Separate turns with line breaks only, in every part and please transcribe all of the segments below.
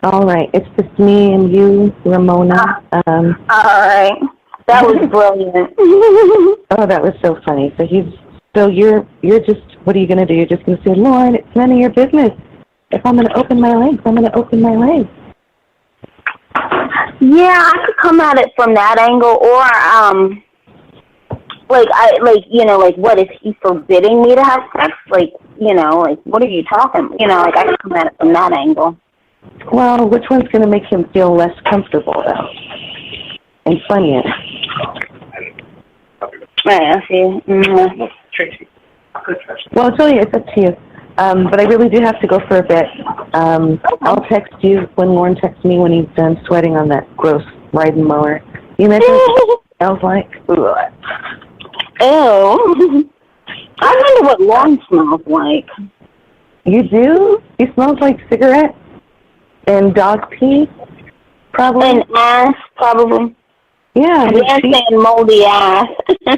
All right, it's just me and you, Ramona.
All right. That was brilliant.
Oh, that was so funny. So you're just, what are you gonna do? You're just gonna say, Lorne, it's none of your business. If I'm gonna open my legs, I'm gonna open my legs.
Yeah, I could come at it from that angle, or what is he forbidding me to have sex? Like, what are you talking? I could come at it from that angle.
Well, which one's gonna make him feel less comfortable though, and funnier?
Right, I see. Mm-hmm.
Tracy.
Well, Julia, it's up to you. But I really do have to go for a bit. I'll text you when Lorne texts me when he's done sweating on that gross riding mower. You imagine what it smells like?
Ew. I wonder what Lorne smells like.
You do? He smells like cigarettes and dog pee, probably.
And ass, probably.
Yeah.
And moldy ass.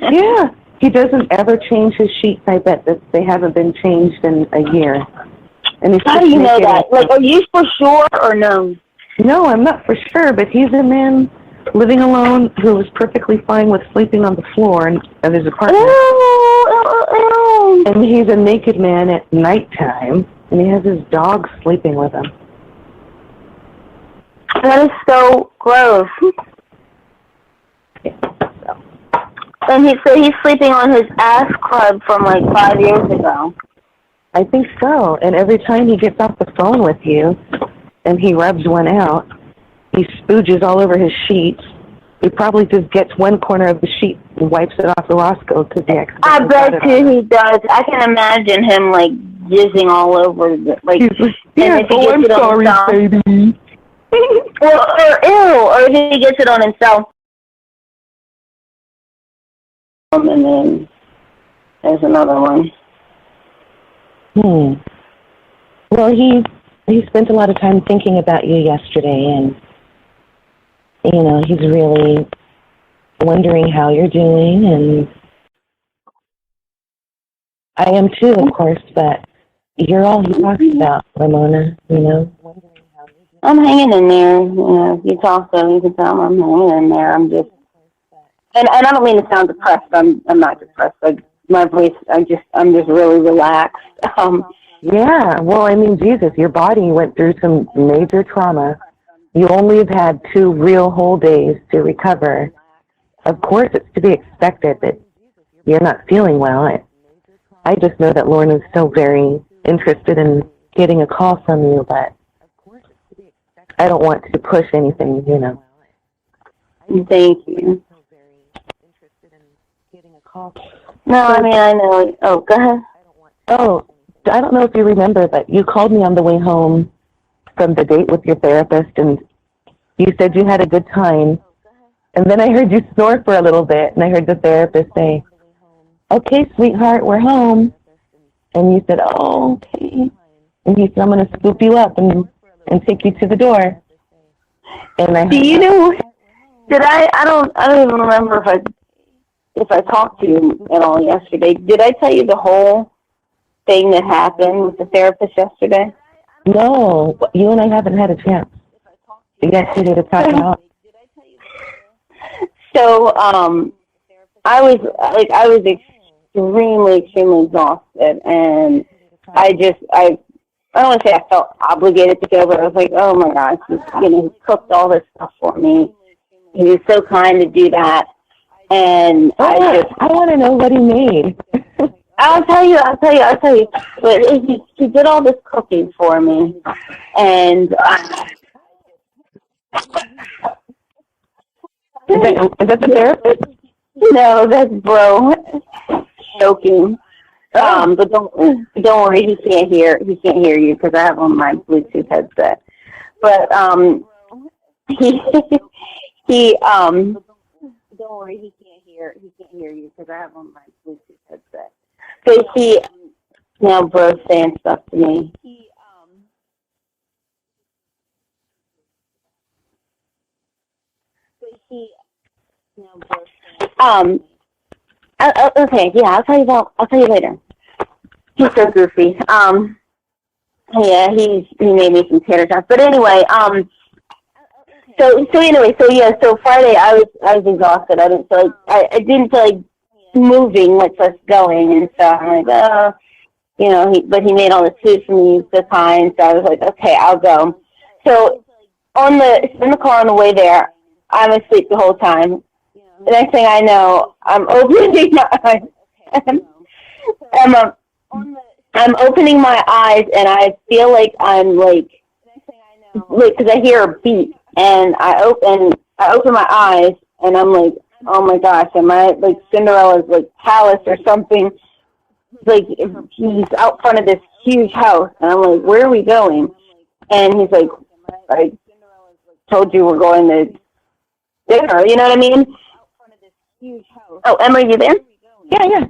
Yeah. He doesn't ever change his sheets. I bet that they haven't been changed in a year. And he's
How do you know that? Like, are you for sure or no?
No, I'm not for sure, but he's a man living alone who was perfectly fine with sleeping on the floor of his apartment.
Ew.
And he's a naked man at nighttime, and he has his dog sleeping with him.
That is so gross.
Yeah, so.
And he's sleeping on his ass club from like 5 years ago.
I think so. And every time he gets off the phone with you and he rubs one out, he spooges all over his sheets. He probably just gets one corner of the sheet and wipes it off the Roscoe because he
I bet you he does. I can imagine him like jizzing all over the
yeah, I'm sorry, baby.
or if he gets it on himself. And then there's another one.
Well, he spent a lot of time thinking about you yesterday, and he's really wondering how you're doing, and I am too, of course. But you're all he talks about, Ramona.
I'm hanging in there. If you talk to him, you can tell him I'm hanging in there. I'm just. And I don't mean to sound depressed. I'm not depressed. Like my voice, I'm just really relaxed.
Yeah. Well, I mean, Jesus, your body went through some major trauma. You only have had 2 real whole days to recover. Of course, it's to be expected that you're not feeling well. I just know that Lorne is so very interested in getting a call from you, but I don't want to push anything,
Thank you. No, I mean, I know. Oh, go ahead.
Oh, I don't know if you remember, but you called me on the way home from the date with your therapist, and you said you had a good time. And then I heard you snore for a little bit, and I heard the therapist say, "Okay, sweetheart, we're home." And you said, "Oh, okay." And he said, "I'm going to scoop you up and take you to the door." And I
do you know? Did I don't even remember if I talked to you at all yesterday. Did I tell you the whole thing that happened with the therapist yesterday?
No, you and I haven't had a chance yesterday to talk about.
So, I was extremely exhausted, and I don't want to say I felt obligated to go, but I was like, oh my gosh, he cooked all this stuff for me. He was so kind to do that. And I
want to know what he made.
I'll tell you. But he did all this cooking for me, and
is that the therapist?
No, that's bro joking. But don't worry, he can't hear you because I have on my Bluetooth headset. But he don't worry, he can't hear you because I have on my Bluetooth headset. So he now bro saying stuff to me. Okay, yeah, I'll tell you later. He's so goofy. Yeah, he made me some tater tots. But anyway, so Friday I was exhausted. I didn't feel like moving, much less going, and so I'm like, oh, but he made all the food for me this time, so I was like, okay, I'll go. So in the car on the way there, I'm asleep the whole time. The next thing I know, I'm opening my eyes. I'm opening my eyes, and I feel like I'm like, because I hear a beat, and I open my eyes, and I'm like, oh my gosh, am I like Cinderella's like palace or something? Like he's out front of this huge house, and I'm like, where are we going? And he's like, I told you we're going to dinner. You know what I mean? Oh, Emma, are you there?
Yeah.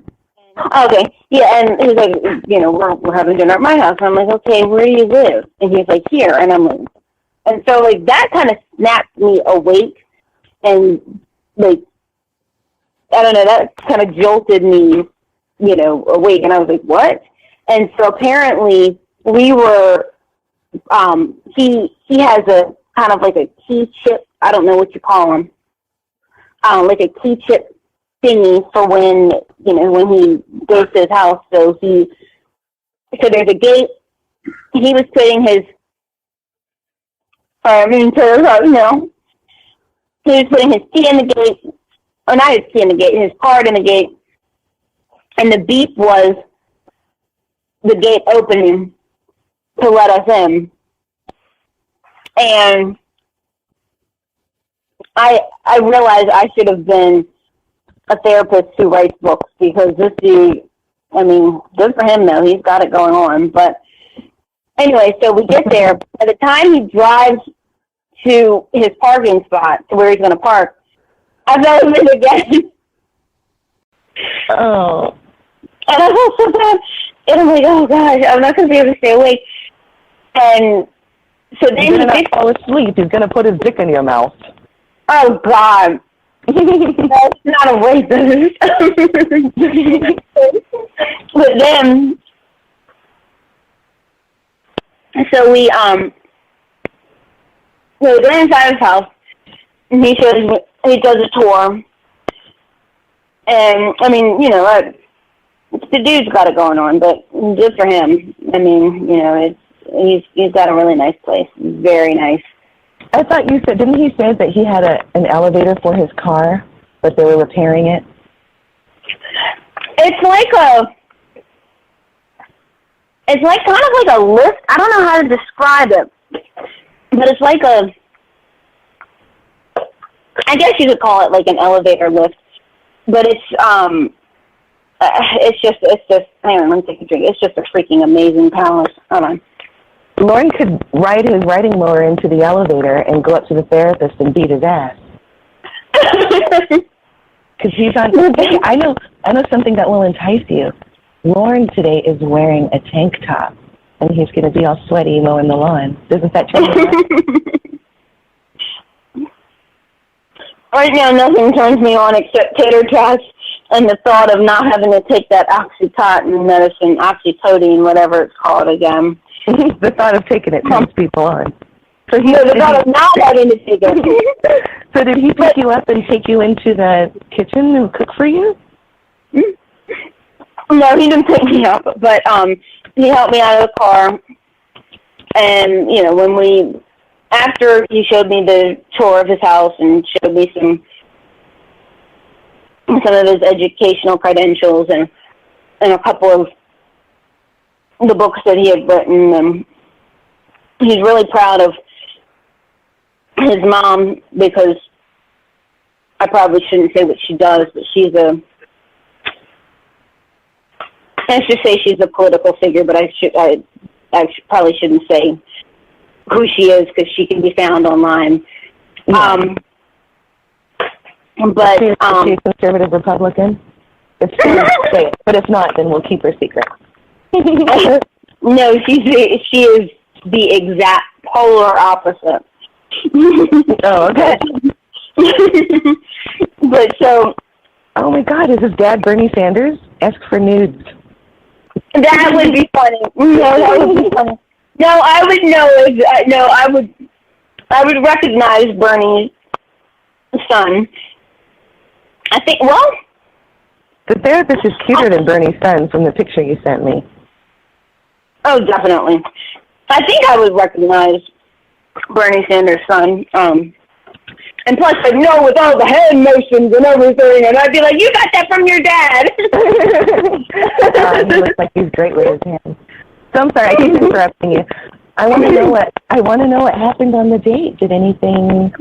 Okay, yeah, and he's like, we're having dinner at my house. And I'm like, okay, where do you live? And he's like, here. And I'm like, and so like that kind of snapped me awake, and like, I don't know, that kind of jolted me, awake. And I was like, what? And so apparently we were, he has a kind of like a key chip. I don't know what you call them. Like a key chip thingy for when he goes to his house. So there's a gate. He was putting his, he was putting his key in the gate, or not his key in the gate, his card in the gate, and the beep was the gate opening to let us in. And I realized I should have been a therapist who writes books, because this dude, I mean, good for him though, he's got it going on. But anyway, so we get there. By the time he drives to his parking spot, to where he's going to park, I fell asleep again.
Oh.
And I felt so bad. And I'm like, oh gosh, I'm not going to be able to stay awake. And so then
he's going to fall asleep. He's going to put his dick in your mouth.
Oh God. That's not a racist. But then, so we go inside his house, and he does a tour. And I mean, the dude's got it going on, but good for him. I mean, he's got a really nice place. Very nice.
I thought you said, didn't he say that he had an elevator for his car, but they were repairing it?
It's like kind of like a lift. I don't know how to describe it, but it's like I guess you could call it like an elevator lift, but it's just, hang on, let me take a drink. It's just a freaking amazing palace. Hold on.
Lorne could ride his riding mower into the elevator and go up to the therapist and beat his ass. Because he's on. Hey, I know something that will entice you. Lorne today is wearing a tank top, and he's going to be all sweaty mowing the lawn. Doesn't that change that?
Right now, nothing turns me on except tater tots and the thought of not having to take that Oxycontin medicine, oxycodone, whatever it's called again.
The thought of taking it turns people on.
So the thought of not having to take it.
So did he pick you up and take you into the kitchen and cook for you?
No, he didn't pick me up, but he helped me out of the car. And, after he showed me the tour of his house and showed me some of his educational credentials and a couple of the books that he had written, and he's really proud of his mom, because I probably shouldn't say what she does, but let's just say she's a political figure, but I probably shouldn't say who she is, because she can be found online.
Yeah. But is she a conservative Republican? It's true to say it, but if not, then we'll keep her secret.
No, she is the exact polar opposite.
Oh, okay.
But so,
oh my God, is his dad Bernie Sanders? Ask for nudes.
That would be funny. No, that would be funny. No, I would know. No, I would recognize Bernie's son. I think. Well,
The therapist is cuter than Bernie's son from the picture you sent me.
oh, definitely. I think I would recognize Bernie Sanders' son. And plus, I'd know with all the hand motions and everything, and I'd be like, "You got that from your dad."
He looks like he's great with his hands. So I'm sorry, I keep interrupting you. I want to know what happened on the date. Did anything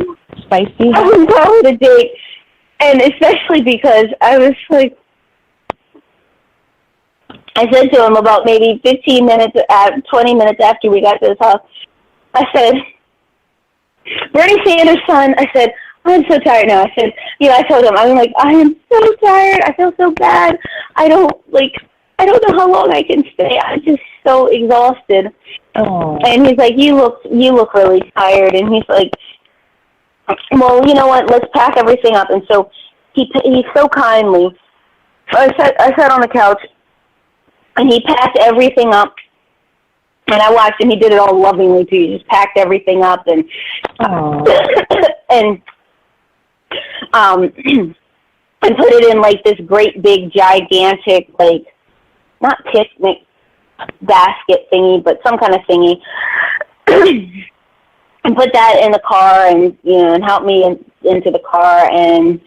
spicy happen?
I was on the date, and especially because I was like, I said to him about maybe 20 minutes after we got to his house, I said, Bernie Sanders' son, I said, I'm so tired now. I said, I told him, I'm like, I am so tired. I feel so bad. I don't know how long I can stay. I'm just so exhausted.
Oh.
And he's like, you look really tired. And he's like, well, you know what? Let's pack everything up. And so he so kindly, I sat on the couch, and he packed everything up. And I watched him. He did it all lovingly too. He just packed everything up and and and put it in like this great big gigantic, like, not picnic basket thingy, but some kind of thingy, and put that in the car, and and helped me into the car, and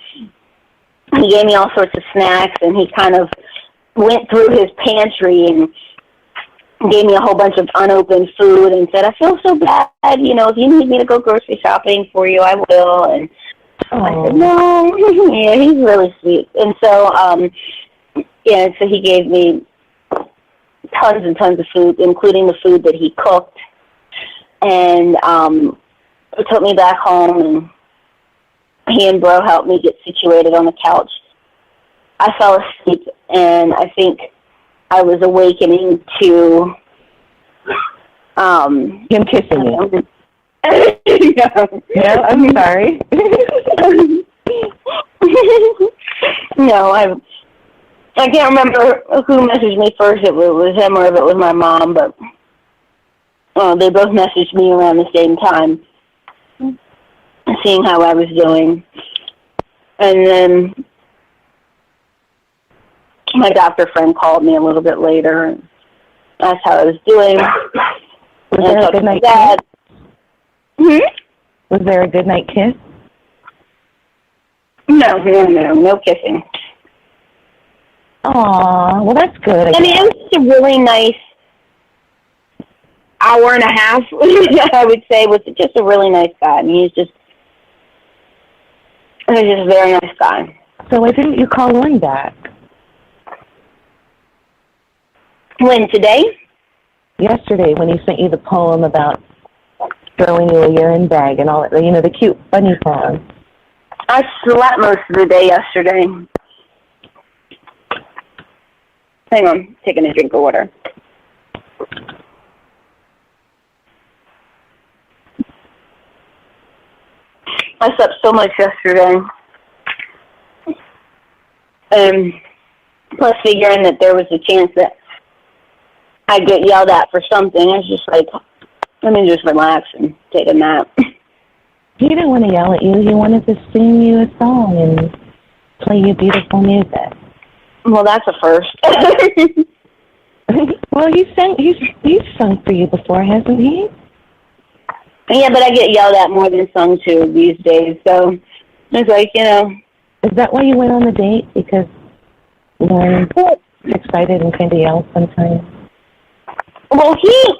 he gave me all sorts of snacks, and he kind of went through his pantry and gave me a whole bunch of unopened food and said, I feel so bad, if you need me to go grocery shopping for you, I will. And I said, no. Yeah, he's really sweet. And so, so he gave me tons and tons of food, including the food that he cooked. And he took me back home, and he and Bro helped me get situated on the couch. I fell asleep, and I think I was awakening to
him kissing you.
No,
I'm sorry.
No, I can't remember who messaged me first, if it was him or if it was my mom, but they both messaged me around the same time, seeing how I was doing. And then my doctor friend called me a little bit later and asked how I was doing.
Was there a good night kiss? Was there a good night kiss?
No kissing.
Aw, well, that's good.
I mean, it was just a really nice hour and a half, I would say, with just a really nice guy. I mean, he's just a very nice guy.
So why didn't you call Lorne back?
When, today?
Yesterday, when he sent you the poem about throwing you a urine bag and all that, the cute, funny poem.
I slept most of the day yesterday. Hang on, taking a drink of water. I slept so much yesterday. Plus figuring that there was a chance that I'd get yelled at for something, I was just like, let me just relax and take a nap.
He didn't want to yell at you. He wanted to sing you a song and play you beautiful music.
Well, that's a first.
Well, he's sung for you before, hasn't he?
Yeah, but I get yelled at more than sung to these days, so it's like,
Is that why you went on the date? Because Lorne's excited and kind of yells sometimes?
Well, he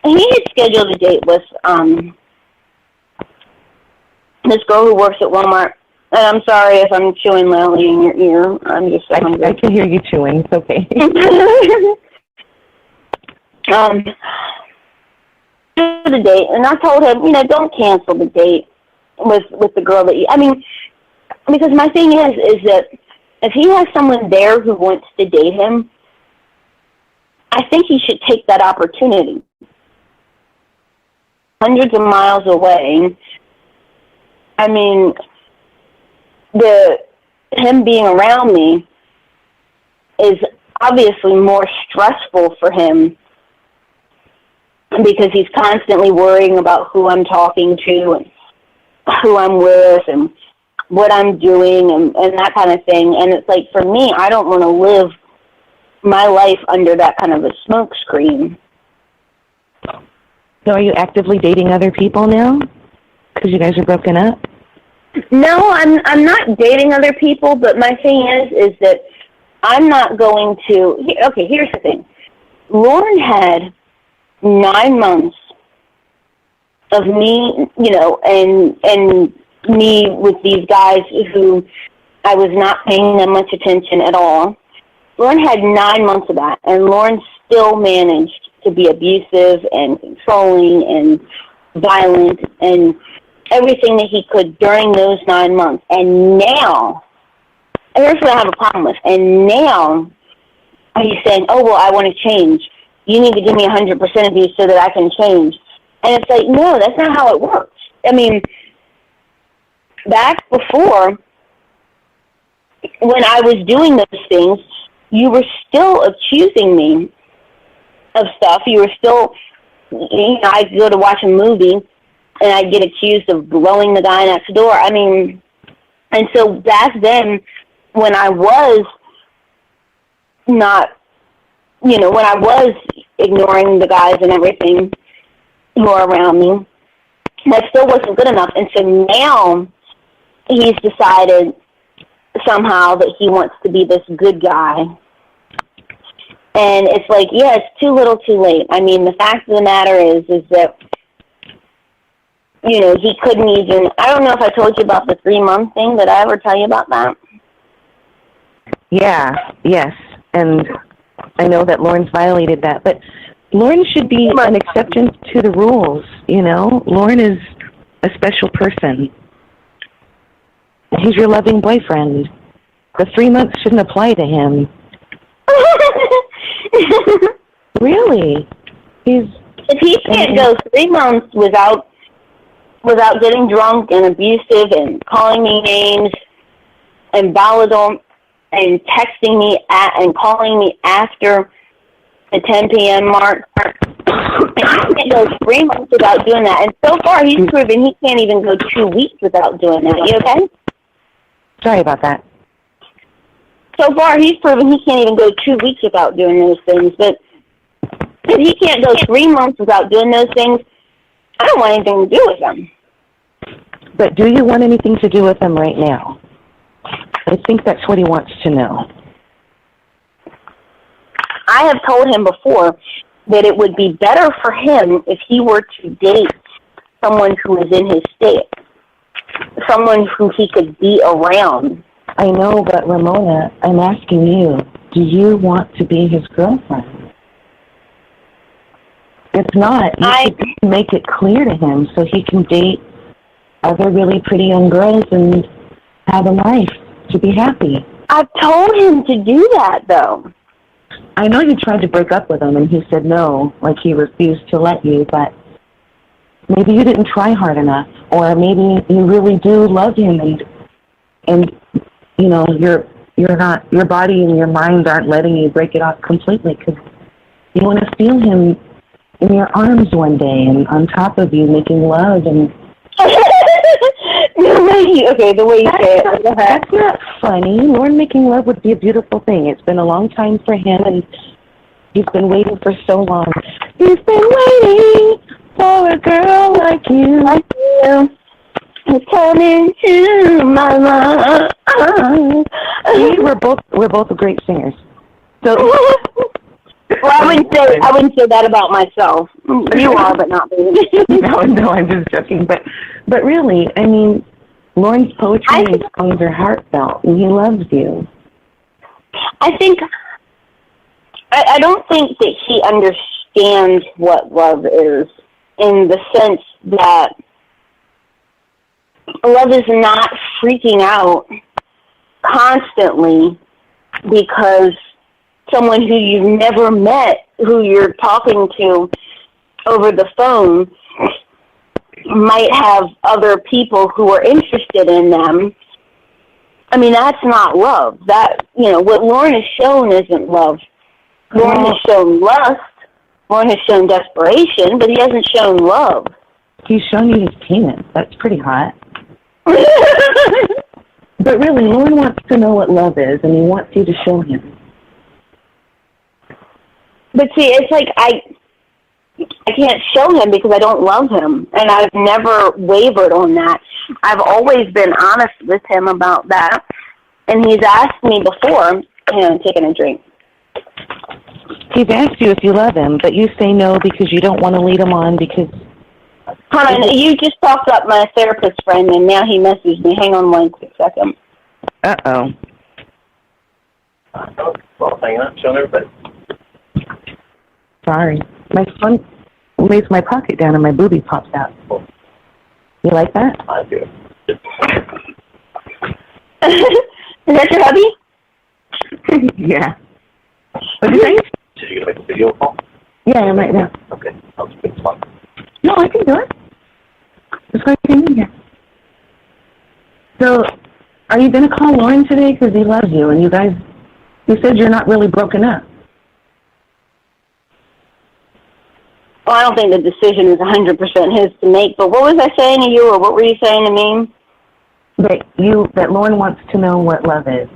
had scheduled a date with this girl who works at Walmart. And I'm sorry if I'm chewing loudly in your ear. I'm just so hungry.
I can hear you chewing. It's okay.
The date, and I told him, don't cancel the date with the girl that you. I mean, because my thing is that if he has someone there who wants to date him, I think he should take that opportunity. Hundreds of miles away. I mean, him being around me is obviously more stressful for him because he's constantly worrying about who I'm talking to and who I'm with and what I'm doing and that kind of thing. And it's like, for me, I don't want to live my life under that kind of a smoke screen.
So are you actively dating other people now? Because you guys are broken up?
No, I'm not dating other people, but my thing is that I'm not going to... Okay, here's the thing. Lorne had 9 months of me, and me with these guys who I was not paying them much attention at all. Lorne had 9 months of that, and Lorne still managed to be abusive and controlling and violent and everything that he could during those 9 months. And now, here's what I have a problem with, and now he's saying, oh, well, I want to change. You need to give me 100% of you so that I can change. And it's like, no, that's not how it works. I mean, back before, when I was doing those things, you were still accusing me of stuff. You were still, I'd go to watch a movie, and I'd get accused of blowing the guy next door. I mean, and so back then, when I was not, when I was ignoring the guys and everything who are around me, that still wasn't good enough. And so now he's decided somehow that he wants to be this good guy. And it's like, yeah, it's too little too late. I mean, the fact of the matter is that, he couldn't even, I don't know if I told you about the 3-month thing. Did I ever tell you about that?
Yeah, yes. And I know that Lorne's violated that, but Lorne should be an exception to the rules, Lorne is a special person. He's your loving boyfriend. The 3 months shouldn't apply to him. Really?
If he can't go 3 months without getting drunk and abusive and calling me names and volatile and texting me and calling me after the 10 p.m. mark, he can't go 3 months without doing that. And so far, he's proven he can't even go 2 weeks without doing that. You okay?
Sorry about that.
So far, he's proven he can't even go 2 weeks without doing those things. But if he can't go 3 months without doing those things, I don't want anything to do with him.
But do you want anything to do with him right now? I think that's what he wants to know.
I have told him before that it would be better for him if he were to date someone who is in his state, someone who he could be around.
I know, but Ramona, I'm asking you, do you want to be his girlfriend? If not, you should make it clear to him so he can date other really pretty young girls and have a life to be happy.
I've told him to do that, though.
I know you tried to break up with him and he said no, like he refused to let you, but maybe you didn't try hard enough, or maybe you really do love him and your body and your mind aren't letting you break it off completely because you want to feel him in your arms one day and on top of you making love and...
Okay, the way you say it.
That's not funny. Lorne making love would be a beautiful thing. It's been a long time for him, and he's been waiting for so long. He's been waiting for a girl like you.
Come into my life.
We're both great singers. So...
Well, I wouldn't say that about myself. You are, but not me.
No, I'm just joking. But really, I mean, Lorne's poetry and songs are heartfelt, and he loves you.
I don't think that he understands what love is, in the sense that love is not freaking out constantly because someone who you've never met, who you're talking to over the phone, might have other people who are interested in them. I mean, that's not love. That, what Lorne has shown isn't love. Lorne has shown lust. Lorne has shown desperation, but he hasn't shown love.
He's shown you his penis. That's pretty hot. But really, Lorne wants to know what love is, and he wants you to show him.
But see, it's like I can't show him because I don't love him, and I've never wavered on that. I've always been honest with him about that, and he's asked me before, taking a drink.
He's asked you if you love him, but you say no because you don't want to lead him on because...
Hold on, you just talked up my therapist friend, and now he messaged me. Hang on 1 quick second.
Uh-oh.
Well, hanging out, showing everybody.
Sorry. My son lays my pocket down and my boobie pops out. You like that?
I do.
Is that your hubby?
Yeah. What do you think?
So you're going to make a video call?
Yeah, I am right now.
Okay. I'll just pick one.
No, I can do it. Just go in here. So, are you going to call Lorne today? Because he loves you, and you said you're not really broken up.
Well, I don't think the decision is 100% his to make, but what was I saying to you, or what were you saying to me?
That Lorne wants to know what love is.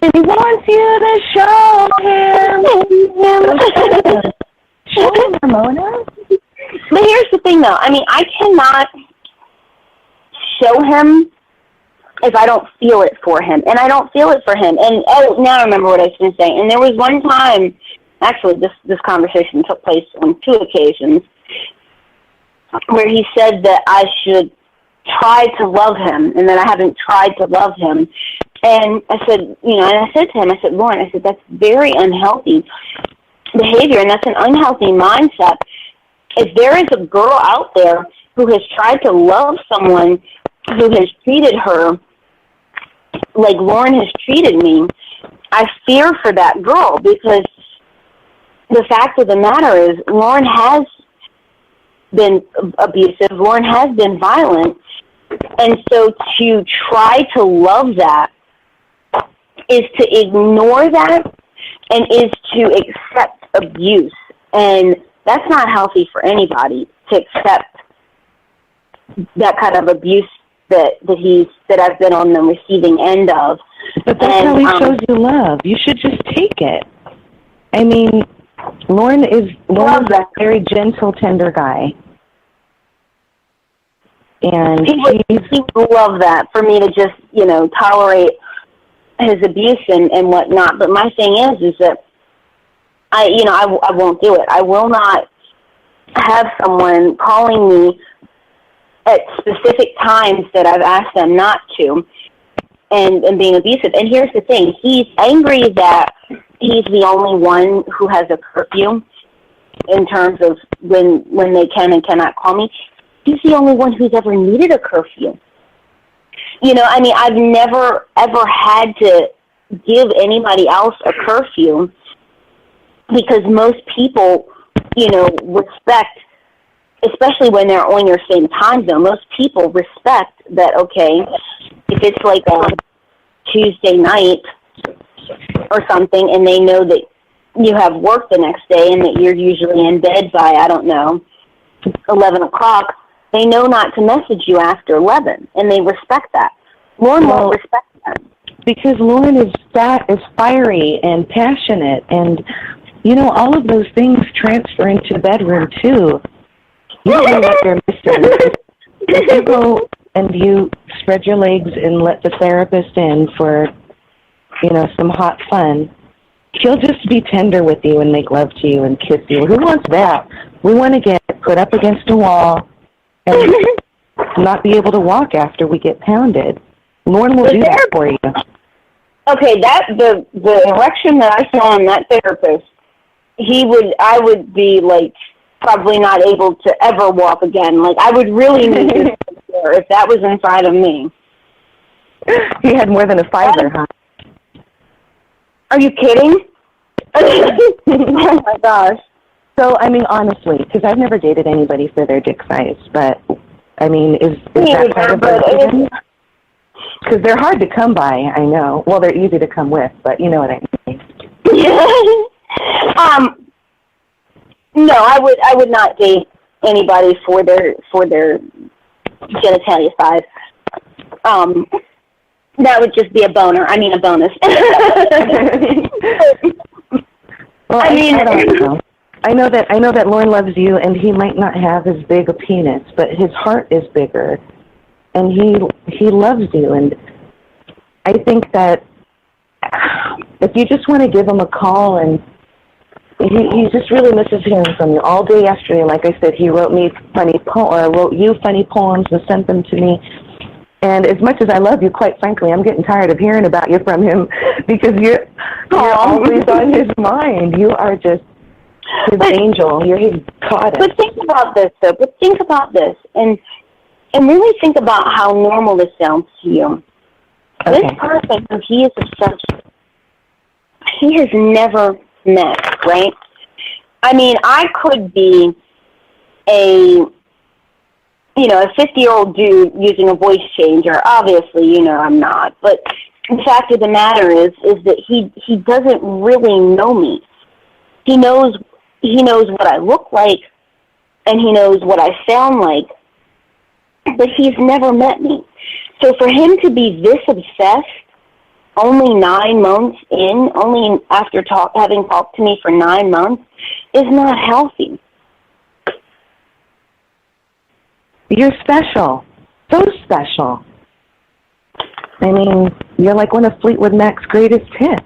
And he wants you to show him. Show him, Ramona.
But here's the thing, though. I mean, I cannot show him if I don't feel it for him, and I don't feel it for him. And, now I remember what I was going to say. And there was one time, actually, this conversation took place on 2 occasions, where he said that I should try to love him, and that I haven't tried to love him. And I said, and I said to him, I said, Lorne, I said, that's very unhealthy behavior, and that's an unhealthy mindset. If there is a girl out there who has tried to love someone who has treated her like Lorne has treated me, I fear for that girl, because the fact of the matter is Lorne has been abusive, Lorne has been violent, and so to try to love that is to ignore that and is to accept abuse, and that's not healthy for anybody to accept that kind of abuse that I've been on the receiving end of.
But that's how he shows you love. You should just take it. I mean, Lorne is a very gentle, tender guy. And
he would love that, for me to just, tolerate his abuse and whatnot. But my thing is that I won't do it. I will not have someone calling me at specific times that I've asked them not to, and being abusive. And here's the thing. He's angry that he's the only one who has a curfew in terms of when they can and cannot call me. He's the only one who's ever needed a curfew. I've never, ever had to give anybody else a curfew, because most people, respect, especially when they're on your same time zone, most people respect that, okay, if it's like a Tuesday night or something, and they know that you have work the next day and that you're usually in bed by, 11 o'clock, they know not to message you after 11, and they respect that. Lorne won't respect that. Because
Lorne is fiery and passionate, and, all of those things transfer into the bedroom, too. You don't know what you're missing. If you go and you spread your legs and let the therapist in for, some hot fun, he'll just be tender with you and make love to you and kiss you. Who wants that? We want to get put up against a wall and not be able to walk after we get pounded. Lorne will do that for you. Okay,
the erection that I saw in that therapist, I would be probably not able to ever walk again. I would really need to if that was inside of me.
He had more than a fiver, huh?
Are you kidding? Oh my gosh.
So, honestly, because I've never dated anybody for their dick size, but, is that kind of a reason? Because they're hard to come by, I know. Well, they're easy to come with, but you know what I mean.
No, I would not date anybody for their genitalia size. That would just be a boner. I mean, a bonus.
Well, I don't know. I know that Lorne loves you, and he might not have as big a penis, but his heart is bigger, and he loves you. And I think that if you just want to give him a call, and he just really misses hearing from you. All day yesterday, like I said, he wrote you funny poems and sent them to me. And as much as I love you, quite frankly, I'm getting tired of hearing about you from him because you're always on his mind. You are just his angel. You're his goddess.
But think about this, though. And really think about how normal this sounds to you. Okay. This person who he is obsessed with, he has never met, right? I mean, I could be a 50-year-old dude using a voice changer. Obviously, I'm not. But the fact of the matter is that he doesn't really know me. He knows what I look like, and he knows what I sound like, but he's never met me. So for him to be this obsessed, only 9 months in, only after having talked to me for 9 months, is not healthy.
You're special. So special. I mean, you're like one of Fleetwood Mac's greatest hits.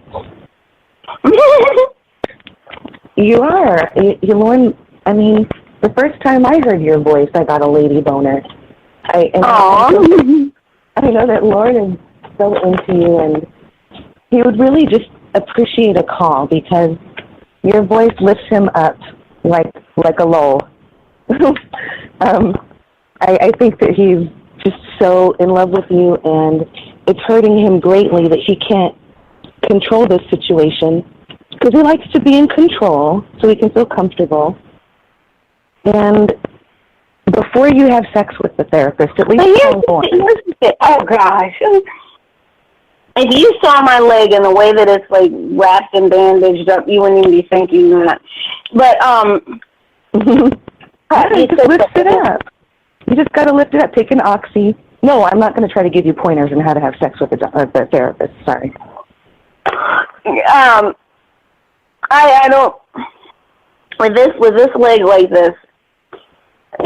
You are. Lorne, I mean, the first time I heard your voice, I got a lady boner. I know that Lorne is so into you, and he would really just appreciate a call because your voice lifts him up like a lull. I think that he's just so in love with you, and it's hurting him greatly that he can't control this situation because he likes to be in control so he can feel comfortable. And before you have sex with the therapist, at least
oh, gosh. If you saw my leg and the way that it's, like, wrapped and bandaged up, you wouldn't even be thinking that. But,
you just lift it up. You just got to lift it up. Take an oxy. No, I'm not going to try to give you pointers on how to have sex with the therapist. Sorry.
I don't. With this leg like this.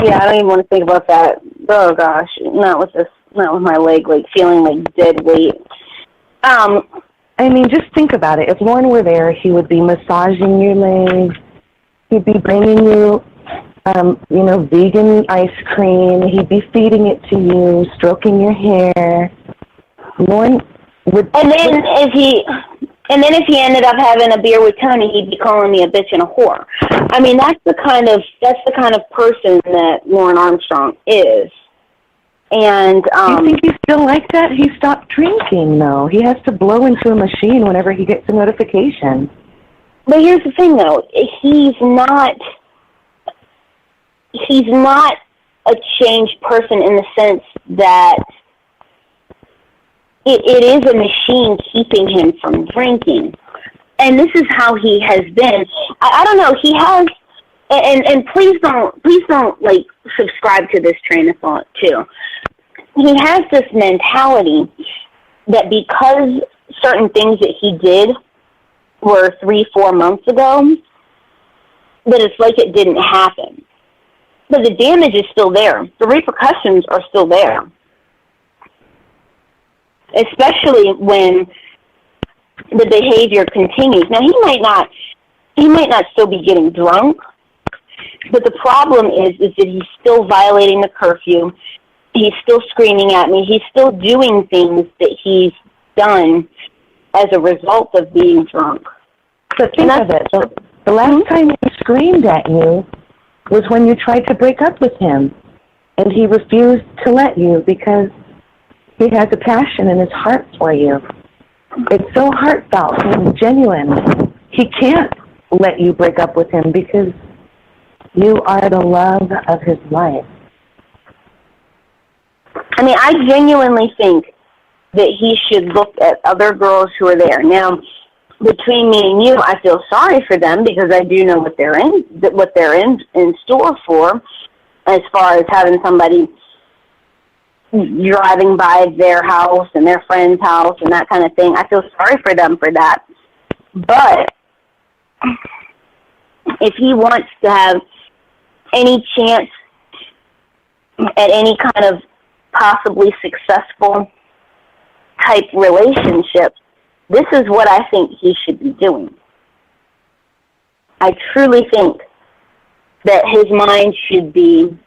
Yeah, I don't even want to think about that. Oh gosh, not with my leg like feeling like dead weight.
I mean, just think about it. If Lorne were there, he would be massaging your legs. He'd be bringing you, vegan ice cream. He'd be feeding it to you, stroking your hair. Lorne would. And then if he ended up having a beer with Tony, he'd be calling me a bitch and a whore. I mean, that's the kind of person that Lorne Armstrong is. And do you think he's still like that? He stopped drinking, though. He has to blow into a machine whenever he gets a notification.
But here's the thing, though. He's not a changed person in the sense that it is a machine keeping him from drinking. And this is how he has been. I don't know. He has, and please don't like subscribe to this train of thought too. He has this mentality that because certain things that he did were 3-4 months ago, that it's like it didn't happen. But the damage is still there. The repercussions are still there. Especially when the behavior continues. Now, he might not still be getting drunk, but the problem is that he's still violating the curfew. He's still screaming at me. He's still doing things that he's done as a result of being drunk.
But think of it. The last time he screamed at you was when you tried to break up with him, and he refused to let you because he has a passion in his heart for you. It's so heartfelt and genuine. He can't let you break up with him because you are the love of his life.
I mean, I genuinely think that he should look at other girls who are there. Now, between me and you, I feel sorry for them because I do know what they're in store for, as far as having somebody driving by their house and their friend's house and that kind of thing. I feel sorry for them for that. But if he wants to have any chance at any kind of possibly successful type relationship, this is what I think he should be doing. I truly think that his mind should be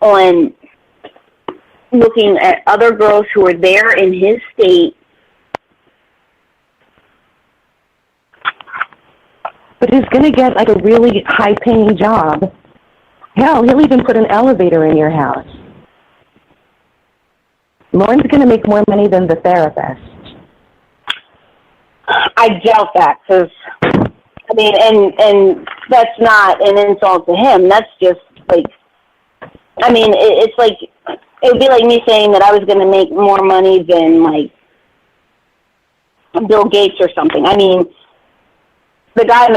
on looking at other girls who are there in his state.
But he's going to get like a really high-paying job. Hell, he'll even put an elevator in your house. Lorne's going to make more money than the therapist.
I doubt that, because, I mean, and that's not an insult to him. That's just, like, I mean, it's like, it would be like me saying that I was going to make more money than, like, Bill Gates or something. I mean, the guy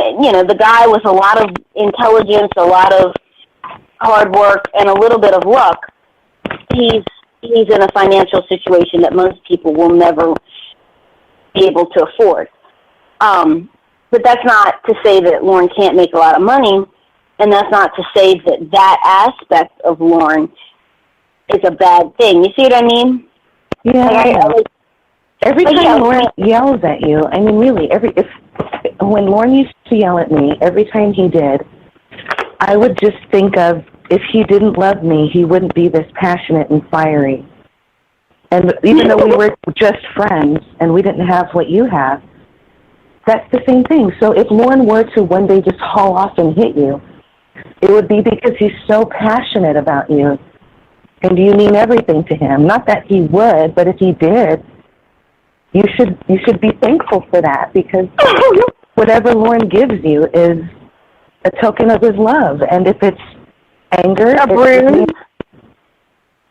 with a lot of intelligence, a lot of hard work, and a little bit of luck, he's in a financial situation that most people will never be able to afford. But that's not to say that Lorne can't make a lot of money, and that's not to say that that aspect of Lorne is a bad thing. You see what I mean?
Yeah. Every time Lorne yells at you, I mean, really, when Lorne used to yell at me, every time he did, I would just think of, if he didn't love me, he wouldn't be this passionate and fiery. And even though we were just friends and we didn't have what you have, that's the same thing. So if Lorne were to one day just haul off and hit you, it would be because he's so passionate about you and you mean everything to him. Not that he would, but if he did, you should be thankful for that, because whatever Lorne gives you is a token of his love. And if it's anger,
a bruise.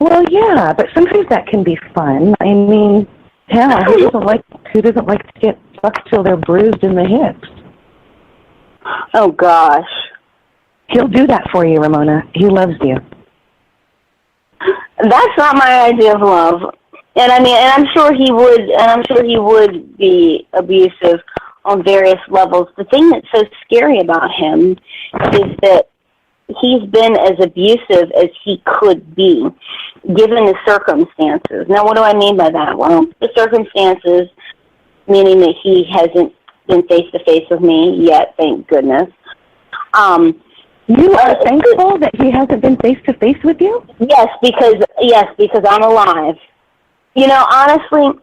Well, yeah, but sometimes that can be fun. I mean, hell, who doesn't like to get fucked till they're bruised in the hips?
Oh gosh.
He'll do that for you, Ramona. He loves you.
That's not my idea of love. And I mean, and I'm sure he would be abusive on various levels. The thing that's so scary about him is that he's been as abusive as he could be, given the circumstances. Now, what do I mean by that? Well, the circumstances, meaning that he hasn't been face-to-face with me yet, thank goodness.
You are thankful that he hasn't been face-to-face with you?
Yes, because I'm alive. You know, honestly,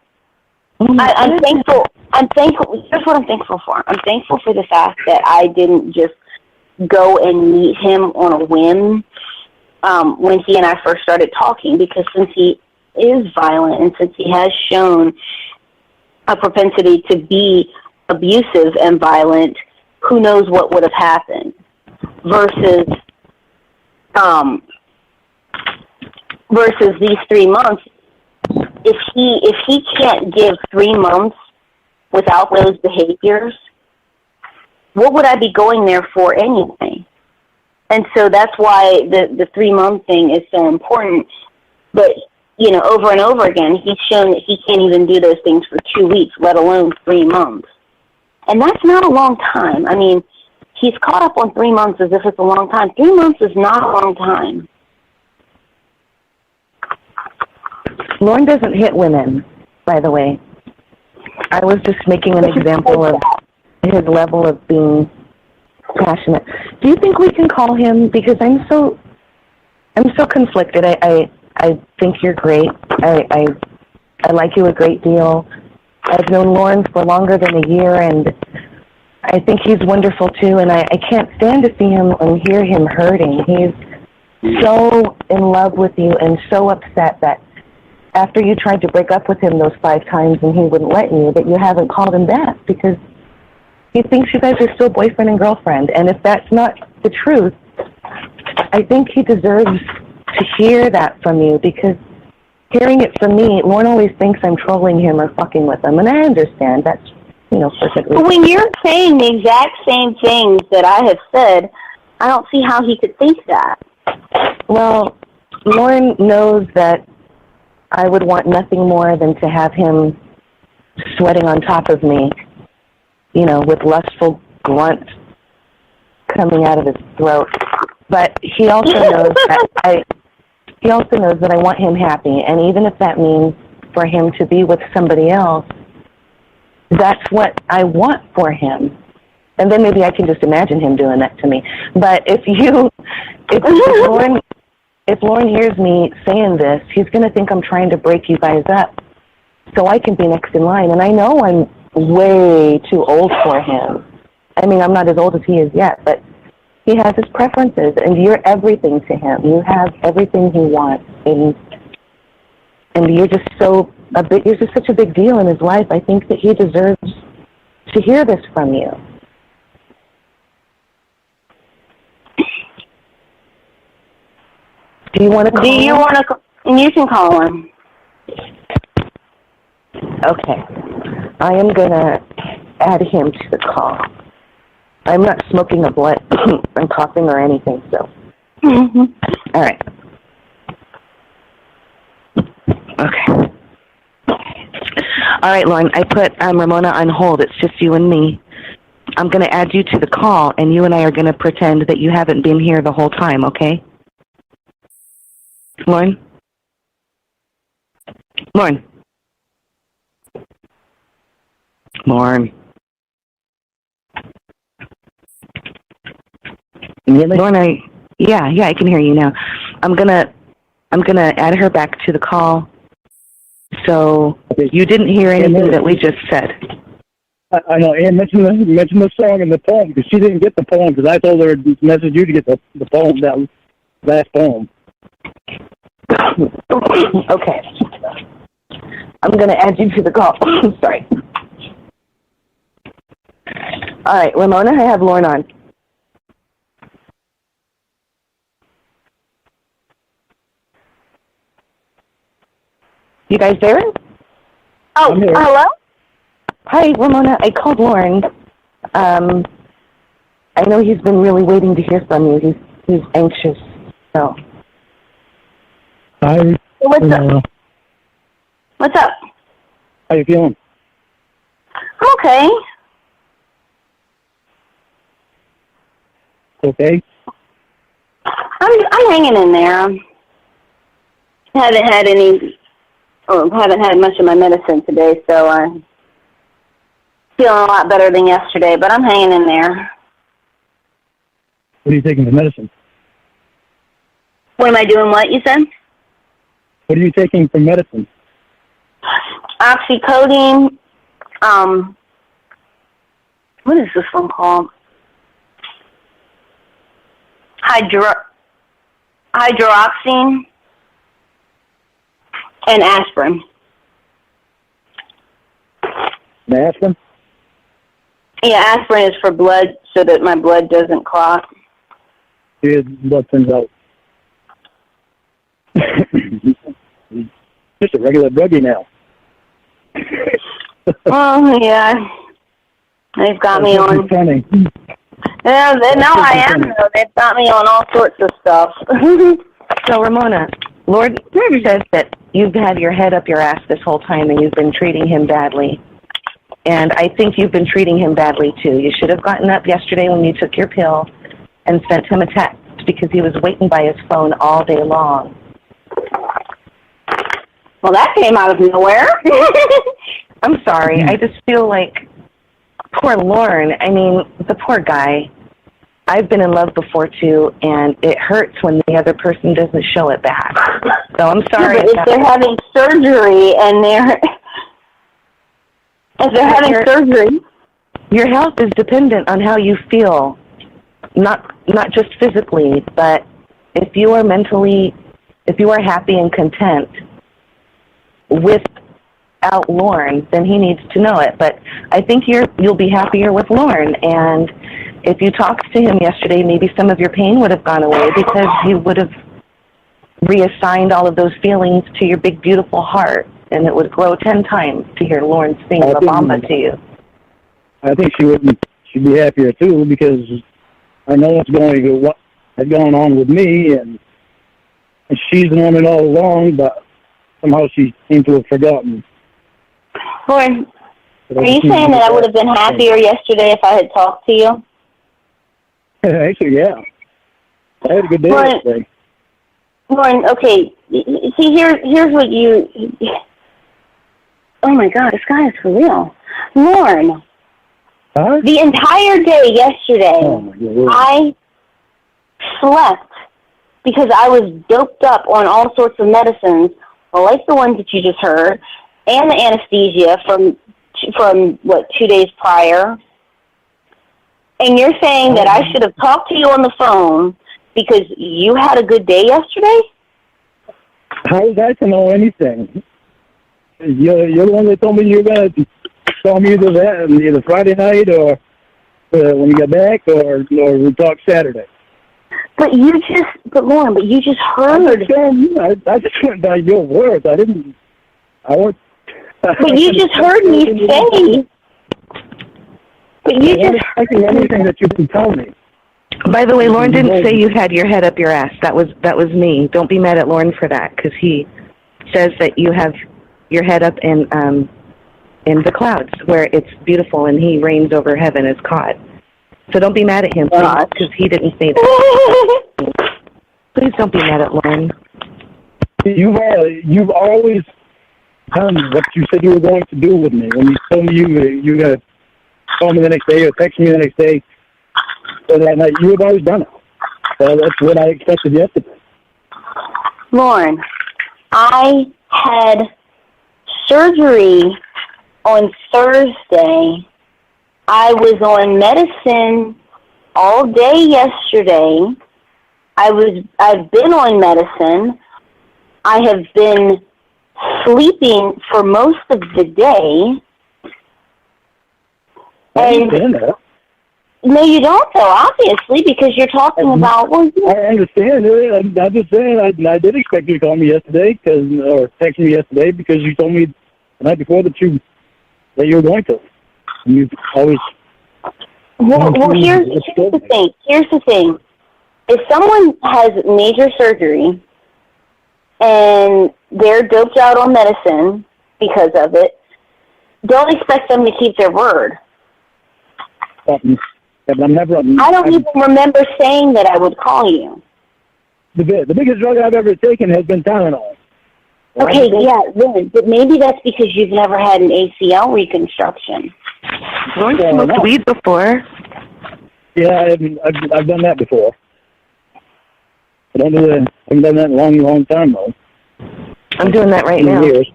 I'm thankful. Here's what I'm thankful for. I'm thankful for the fact that I didn't just go and meet him on a whim when he and I first started talking, because since he is violent and since he has shown a propensity to be abusive and violent, who knows what would have happened, versus these 3 months. If he can't give 3 months without those behaviors, what would I be going there for anyway? And so that's why the 3-month thing is so important. But, you know, over and over again, he's shown that he can't even do those things for 2 weeks, let alone 3 months. And that's not a long time. I mean, he's caught up on 3 months as if it's a long time. 3 months is not a long time.
Lorne doesn't hit women, by the way. I was just making an example of his level of being passionate. Do you think we can call him? Because I'm so conflicted. I think you're great. I like you a great deal. I've known Lorne for longer than a year, and I think he's wonderful too. And I can't stand to see him and hear him hurting. He's so in love with you and so upset that after you tried to break up with him those 5 times and he wouldn't let you, that you haven't called him back, because he thinks you guys are still boyfriend and girlfriend. And if that's not the truth, I think he deserves to hear that from you, because hearing it from me, Lorne always thinks I'm trolling him or fucking with him, and I understand. That's, perfectly.
But when you're saying the exact same things that I have said, I don't see how he could think that.
Well, Lorne knows that I would want nothing more than to have him sweating on top of me, with lustful grunt coming out of his throat. But he also knows that I want him happy, and even if that means for him to be with somebody else, that's what I want for him. And then maybe I can just imagine him doing that to me. But if Lorne hears me saying this, he's going to think I'm trying to break you guys up so I can be next in line. And I know I'm way too old for him. I mean, I'm not as old as he is yet, but he has his preferences, and you're everything to him. You have everything he wants, and you're just you're just such a big deal in his life. I think that he deserves to hear this from you. Do you want to call him?
You can call him.
Okay. I am going to add him to the call. I'm not smoking a blunt and coughing or anything, so.
Mm-hmm.
All right. Okay. All right, Lorne, I put Ramona on hold. It's just you and me. I'm going to add you to the call, and you and I are going to pretend that you haven't been here the whole time, okay? Lorne? Lorne? Lorne? Lorne, I can hear you now. I'm gonna add her back to the call. So you didn't hear anything that we just said.
I know. Ann mentioned the song and the poem because she didn't get the poem because I told her to message you to get the poem, that last poem.
Okay. I'm gonna add you to the call. Sorry. All right, Ramona, I have Lorne on. You guys there?
Oh, hello?
Hi, Ramona. I called Lorne. I know he's been really waiting to hear from you. He's anxious, so.
Hi.
What's up? What's up?
How you feeling?
Okay.
Okay.
I'm hanging in there. Haven't had much of my medicine today, so I'm feeling a lot better than yesterday, but I'm hanging in there.
What are you taking for medicine?
What am I doing, what you said?
What are you taking for medicine?
Oxycodone, what is this one called? Hydroxine and aspirin.
Aspirin?
Yeah, aspirin is for blood so that my blood doesn't clot.
Your blood thins out. Just a regular druggie now.
Oh, yeah. They've got me on.
Funny.
Yeah, now I am, though. They've got me on all sorts of stuff.
So, Ramona, Lord says that you've had your head up your ass this whole time and you've been treating him badly. And I think you've been treating him badly, too. You should have gotten up yesterday when you took your pill and sent him a text because he was waiting by his phone all day long.
Well, that came out of nowhere.
I'm sorry. I just feel like poor Lorne. I mean, the poor guy. I've been in love before, too, and it hurts when the other person doesn't show it back. So I'm sorry.
Yeah, but if they're having surgery and surgery,
your health is dependent on how you feel, not just physically, but if you are happy and content without Lorne, then he needs to know it. But I think you'll be happier with Lorne, and if you talked to him yesterday, maybe some of your pain would have gone away because he would have reassigned all of those feelings to your big, beautiful heart, and it would grow 10 times to hear Lorne sing La Bamba to you.
I think she'd be happier too, because I know what's going on with me, and she's known it all along, but somehow she seemed to have forgotten.
Lorne, are you saying that I would have been happier yesterday if I had talked to you?
Actually, yeah. I had a good day yesterday.
Lorne, okay, see, here's what you... Oh, my God, this guy is for real. Lorne, the entire day yesterday, I slept because I was doped up on all sorts of medicines, like the ones that you just heard, and the anesthesia from 2 days prior. And you're saying that I should have talked to you on the phone because you had a good day yesterday?
How was I to know anything? You're the one that told me you were going to call me either Friday night or when you get back, or we talk Saturday.
But Lorne, you just heard.
I just went by your words. But
you just heard me say. But you just
heard anything that you can tell me.
By the way, Lorne didn't say you had your head up your ass. That was me. Don't be mad at Lorne for that, because he says that you have your head up in the clouds where it's beautiful and he reigns over heaven as God. So don't be mad at him, please, because he didn't say that. Please don't be mad at Lorne.
You've always done what you said you were going to do with me. When you told me you were going to call me the next day or text me the next day, so that night, you have always done it. So that's what I expected yesterday.
Lorne, I had surgery on Thursday. I was on medicine all day yesterday. I've been on medicine. I have been sleeping for most of the day. No, you don't, though, obviously, because you're talking about... Well,
I understand. I'm just saying I did expect you to call me yesterday, or text me yesterday, because you told me the night before that you were going to. And you've always...
Well, here's the thing. Here's the thing. If someone has major surgery and they're doped out on medicine because of it, don't expect them to keep their word.
But
I don't even remember saying that I would call you.
The biggest drug I've ever taken has been Tylenol.
Okay, yeah, but maybe that's because you've never had an ACL reconstruction.
Lorne smoked weed before.
Yeah, I've done that before. But I haven't done that in a long, long time, though.
I'm doing that right now.
Years.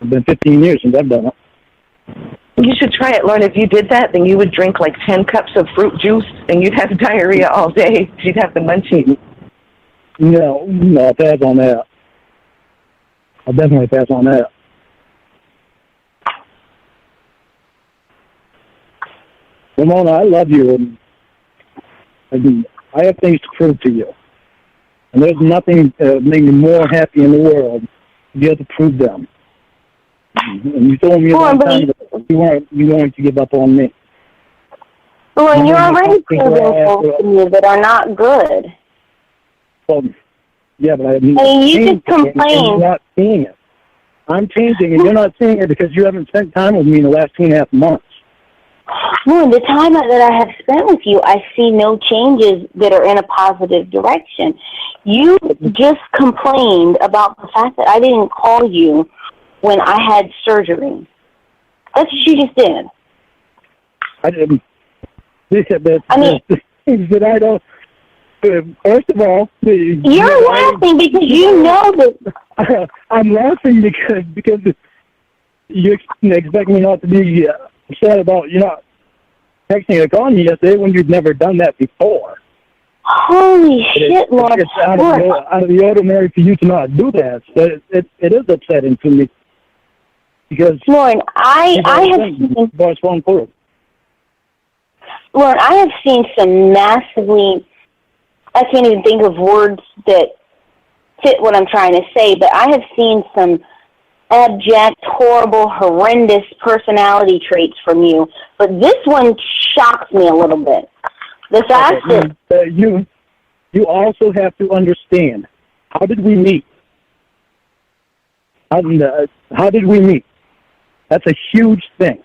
It's been 15 years since I've done it.
You should try it, Lorne. If you did that, then you would drink like 10 cups of fruit juice, and you'd have diarrhea all day. You'd have the munchies.
No, I'll pass on that. I'll definitely pass on that. Ramona, I love you, and I have things to prove to you. And there's nothing that would make me more happy in the world to be able to prove them. And you told me a long time that you weren't going to give up on me.
Well, you're already proving things to me that are not good.
Well, yeah, but
you just complain.
You're not seeing it. I'm changing, and you're not seeing it because you haven't spent time with me in the last 2.5 months.
Well, the time that I have spent with you, I see no changes that are in a positive direction. You just complained about the fact that I didn't call you when I had surgery. That's what you just did.
I didn't. The things that I don't. First of all,
you're laughing because you know that.
I'm laughing because you expect me not to be upset about you not texting or calling me yesterday when you've never done that before.
Holy shit, Lord!
It's out of the ordinary for you to not do that. So it is upsetting to me because
Lord, I have seen some massively I can't even think of words that fit what I'm trying to say, but I have seen some abject, horrible, horrendous personality traits from you. But this one shocks me a little bit. The fact that...
You also have to understand, how did we meet? How did we meet? That's a huge thing.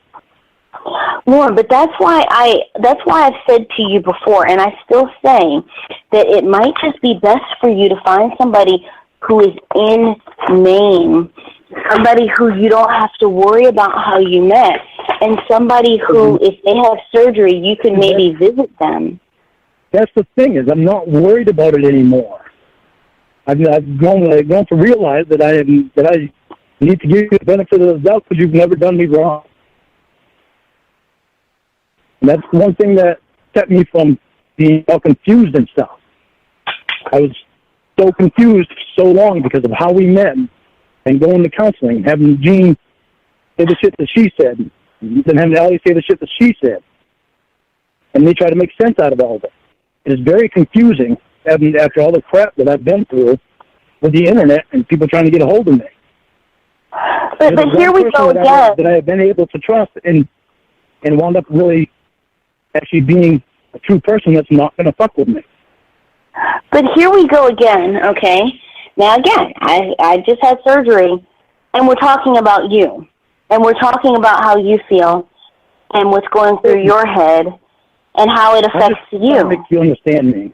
Lorne, but that's why I've said to you before, and I still say that it might just be best for you to find somebody who is in name, somebody who you don't have to worry about how you met, and somebody who, if they have surgery, you can maybe visit them.
That's the thing, is I'm not worried about it anymore. I've grown to realize that I need to give you the benefit of the doubt because you've never done me wrong. And that's one thing that kept me from being all confused and stuff. I was so confused for so long because of how we met and going to counseling, having Jean say the shit that she said, and then having Allie say the shit that she said. And they try to make sense out of all of it. It is very confusing after all the crap that I've been through with the internet and people trying to get a hold of me.
But here we go again.
That I have been able to trust and wound up really actually being a true person that's not going to fuck with me.
But here we go again, okay? Now again, I just had surgery, and we're talking about you, and we're talking about how you feel, and what's going through your head, and how it affects you.
That makes you understand me.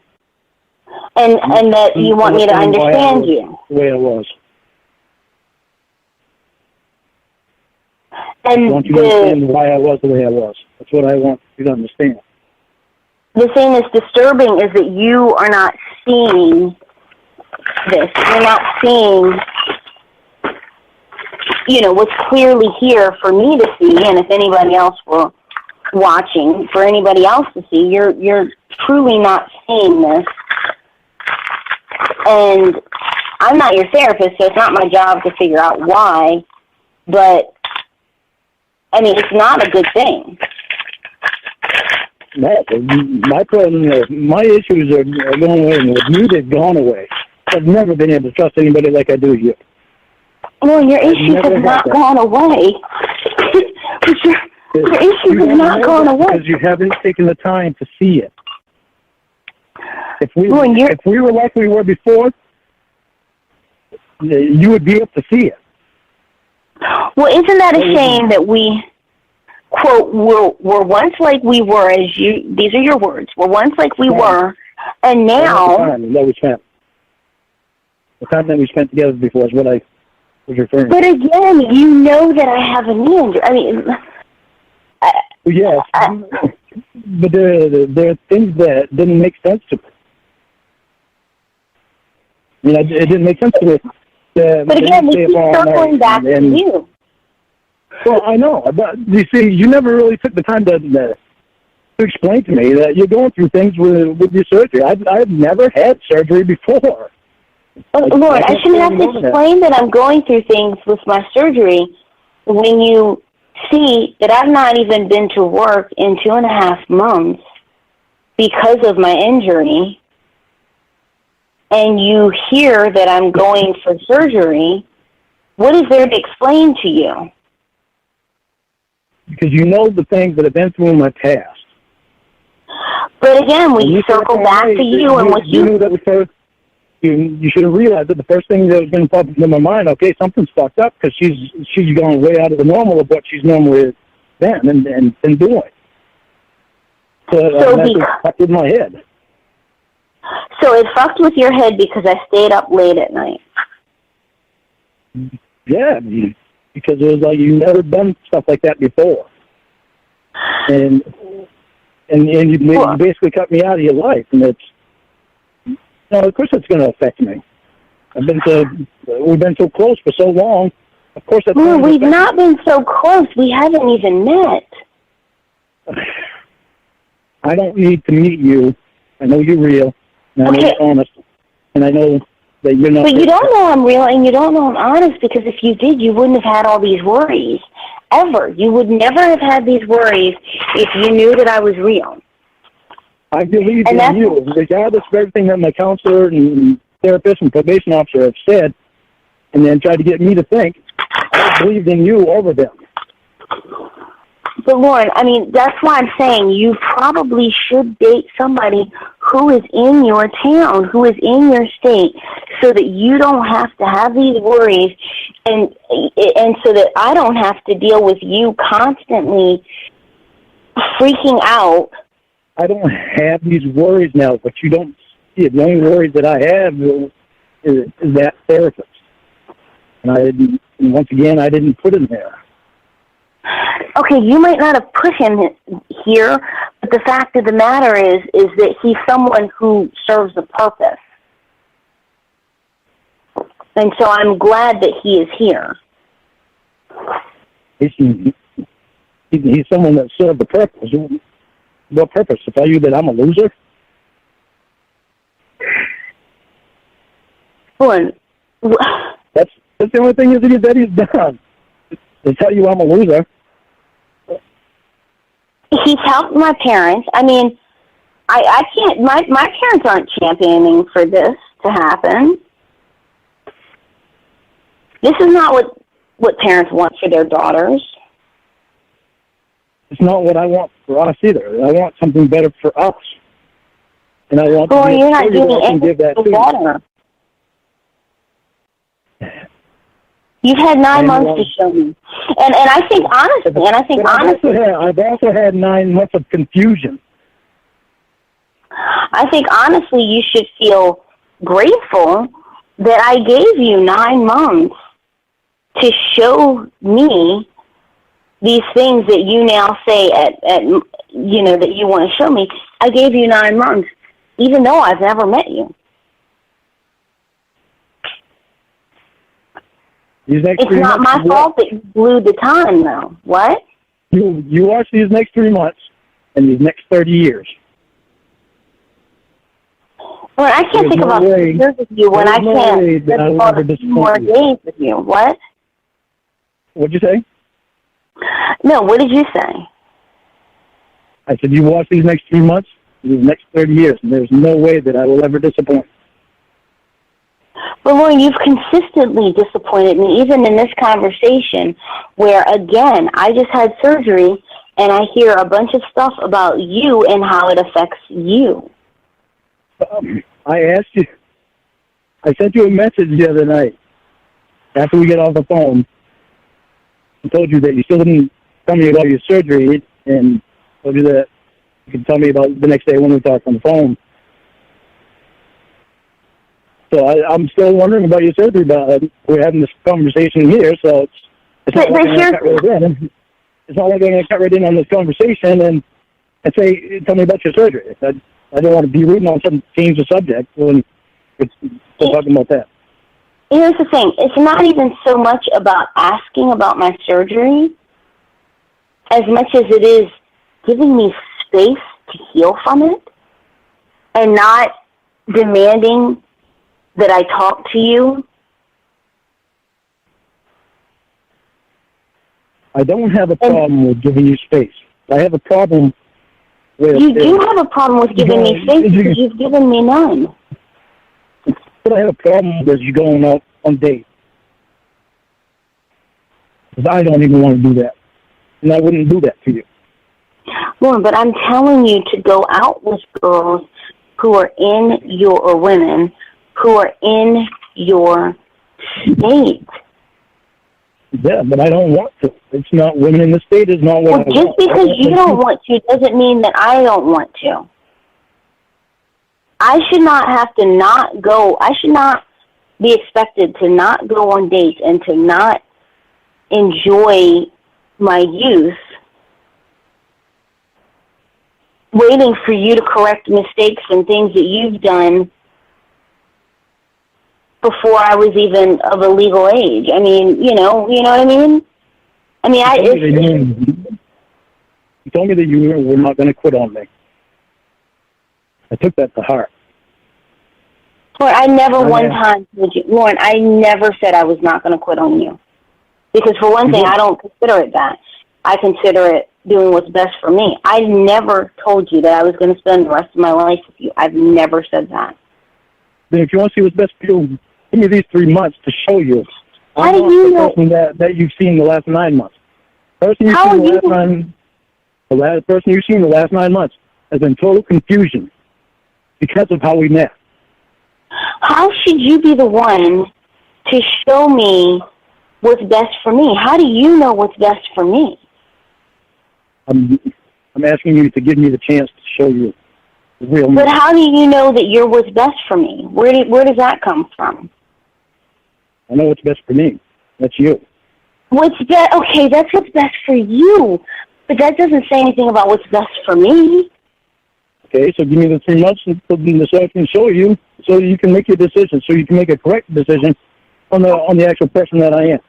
And that you want me to understand you.
The way it was.
And
I want you to understand why I was the way I was. That's what I want you to understand.
The thing that's disturbing is that you are not seeing this. You're not seeing, what's clearly here for me to see, and if anybody else were watching, for anybody else to see, you're truly not seeing this. And I'm not your therapist, so it's not my job to figure out why, but it's not a good thing. My problem is, my issues are going away, and with you, they've gone away. I've never been able to trust anybody like I do you. Well, your issues have not gone away. your issues have not gone away.
Because you haven't taken the time to see it. If we were like we were before, you would be able to see it.
Well, isn't that a shame that we, quote, were once like we were, these are your words, we're once like we were, and now... The time that we spent together before is what I was referring to. But again, you know that I have a knee injury. Yes, but there are things that didn't make sense to me. It didn't make sense to me. But again, we keep circling back to you. Well, I know, but you see, you never really took the time to explain to me that you're going through things with your surgery. I've never had surgery before. Lord, I shouldn't have to explain that I'm going through things with my surgery when you see that I've not even been to work in 2.5 months because of my injury, and you hear that I'm going for surgery. What is there to explain to you? Because you know the things that I've been through in my past. But again, we circle back to you and what you... knew that you should have realized that the first thing that was going to pop into my mind, okay, something's fucked up because she's gone way out of the normal of what she's normally been and been doing. So that's what fucked with my head. So it fucked with your head because I stayed up late at night. Yeah, because it was like you've never done stuff like that before, and you basically cut me out of your life, and it's. No, of course it's going to affect me. We've been so close for so long. Of course that's going to we've not been so close. We haven't even met. I don't need to meet you. I know you're real. And I know you're honest. And I know that you're not... But you don't know I'm real and you don't know I'm honest, because if you did, you wouldn't have had all these worries. Ever. You would never have had these worries if you knew that I was real.
I believe
And
in you, regardless of everything that my counselor and therapist and probation officer have said, and then tried to get me to think. I believed in you over them.
But Lorne, I mean, that's why I'm saying you probably should date somebody who is in your town, who is in your state, so that you don't have to have these worries, and so that I don't have to deal with you constantly freaking out.
I don't have these worries now, but you don't see it. The only worries that I have is that therapist. And once again, I didn't put him there.
Okay, you might not have put him here, but the fact of the matter is that he's someone who serves a purpose. And so I'm glad that he is here.
He's someone that served the purpose. What purpose? To tell you that I'm a loser?
Lorne,
That's the only thing that he's done. To tell you I'm a loser.
he's helped my parents. I mean, I can't, my parents aren't championing for this to happen. This is not what parents want for their daughters.
It's not what I want for us either. I want something better for us. And I want
Well,
to
you're not doing anything
that
for
to
better. You've had 9 months to show me. And I think honestly,
I've also had 9 months of confusion.
I think honestly you should feel grateful that I gave you 9 months to show me these things that you now say at that you want to show me. I gave you 9 months, even though I've never met you. It's not my fault that you blew the time, though. What?
You watch these next 3 months and these next 30 years.
Well, I can't think about 2 years with you when I can't think about a few more days with you. What?
What'd you say?
No, what did you say?
I said, you watch these next 3 months, these next 30 years, and there's no way that I will ever disappoint.
But Lorne, you've consistently disappointed me, even in this conversation, where, again, I just had surgery, and I hear a bunch of stuff about you and how it affects you.
I asked you, I sent you a message the other night, after we get off the phone. I told you that you still didn't tell me about your surgery, and told you that you could tell me about the next day when we talked on the phone. So I'm still wondering about your surgery, but we're having this conversation here, so it's not like I'm going to cut right in. It's not like I'm going to cut right in on this conversation and say, tell me about your surgery. I don't want to be rooting on some change the subject when we're talking about that.
Here's the thing. It's not even so much about asking about my surgery as much as it is giving me space to heal from it and not demanding that I talk to you.
I don't have a problem with giving you space. I have a problem with...
You do have a problem with giving me space because you've given me none.
What I have a problem with is you going out on dates. Because I don't even want to do that. And I wouldn't do that to you.
Lorne, but I'm telling you to go out with girls who are in your, or women, who are in your state.
Yeah, but I don't want to. It's not, women in the state is not what I want.
Just because you don't want to doesn't mean that I don't want to. I should not have to not go. I should not be expected to not go on dates and to not enjoy my youth waiting for you to correct mistakes and things that you've done before I was even of a legal age. I mean, you know what I mean? I mean,
you told me that you were not going to quit on me. I took that to heart.
Lorne, I never one time told you. Lorne, I never said I was not going to quit on you. Because for one thing, I don't consider it that. I consider it doing what's best for me. I never told you that I was going to spend the rest of my life with you. I've never said that.
Then if you want to see what's best for you, give me these 3 months to show you.
How do you know?
The person that you've seen the last 9 months. The person you've seen the last 9 months has been total confusion because of how we met.
How should you be the one to show me what's best for me? How do you know what's best for me?
I'm asking you to give me the chance to show you the real me.
But how do you know that you're what's best for me? Where does that come from?
I know what's best for me. That's you.
What's best? Okay, that's what's best for you. But that doesn't say anything about what's best for me.
Okay, so give me the 3 months so I can show you, so you can make your decision, so you can make a correct decision on the actual person that I am.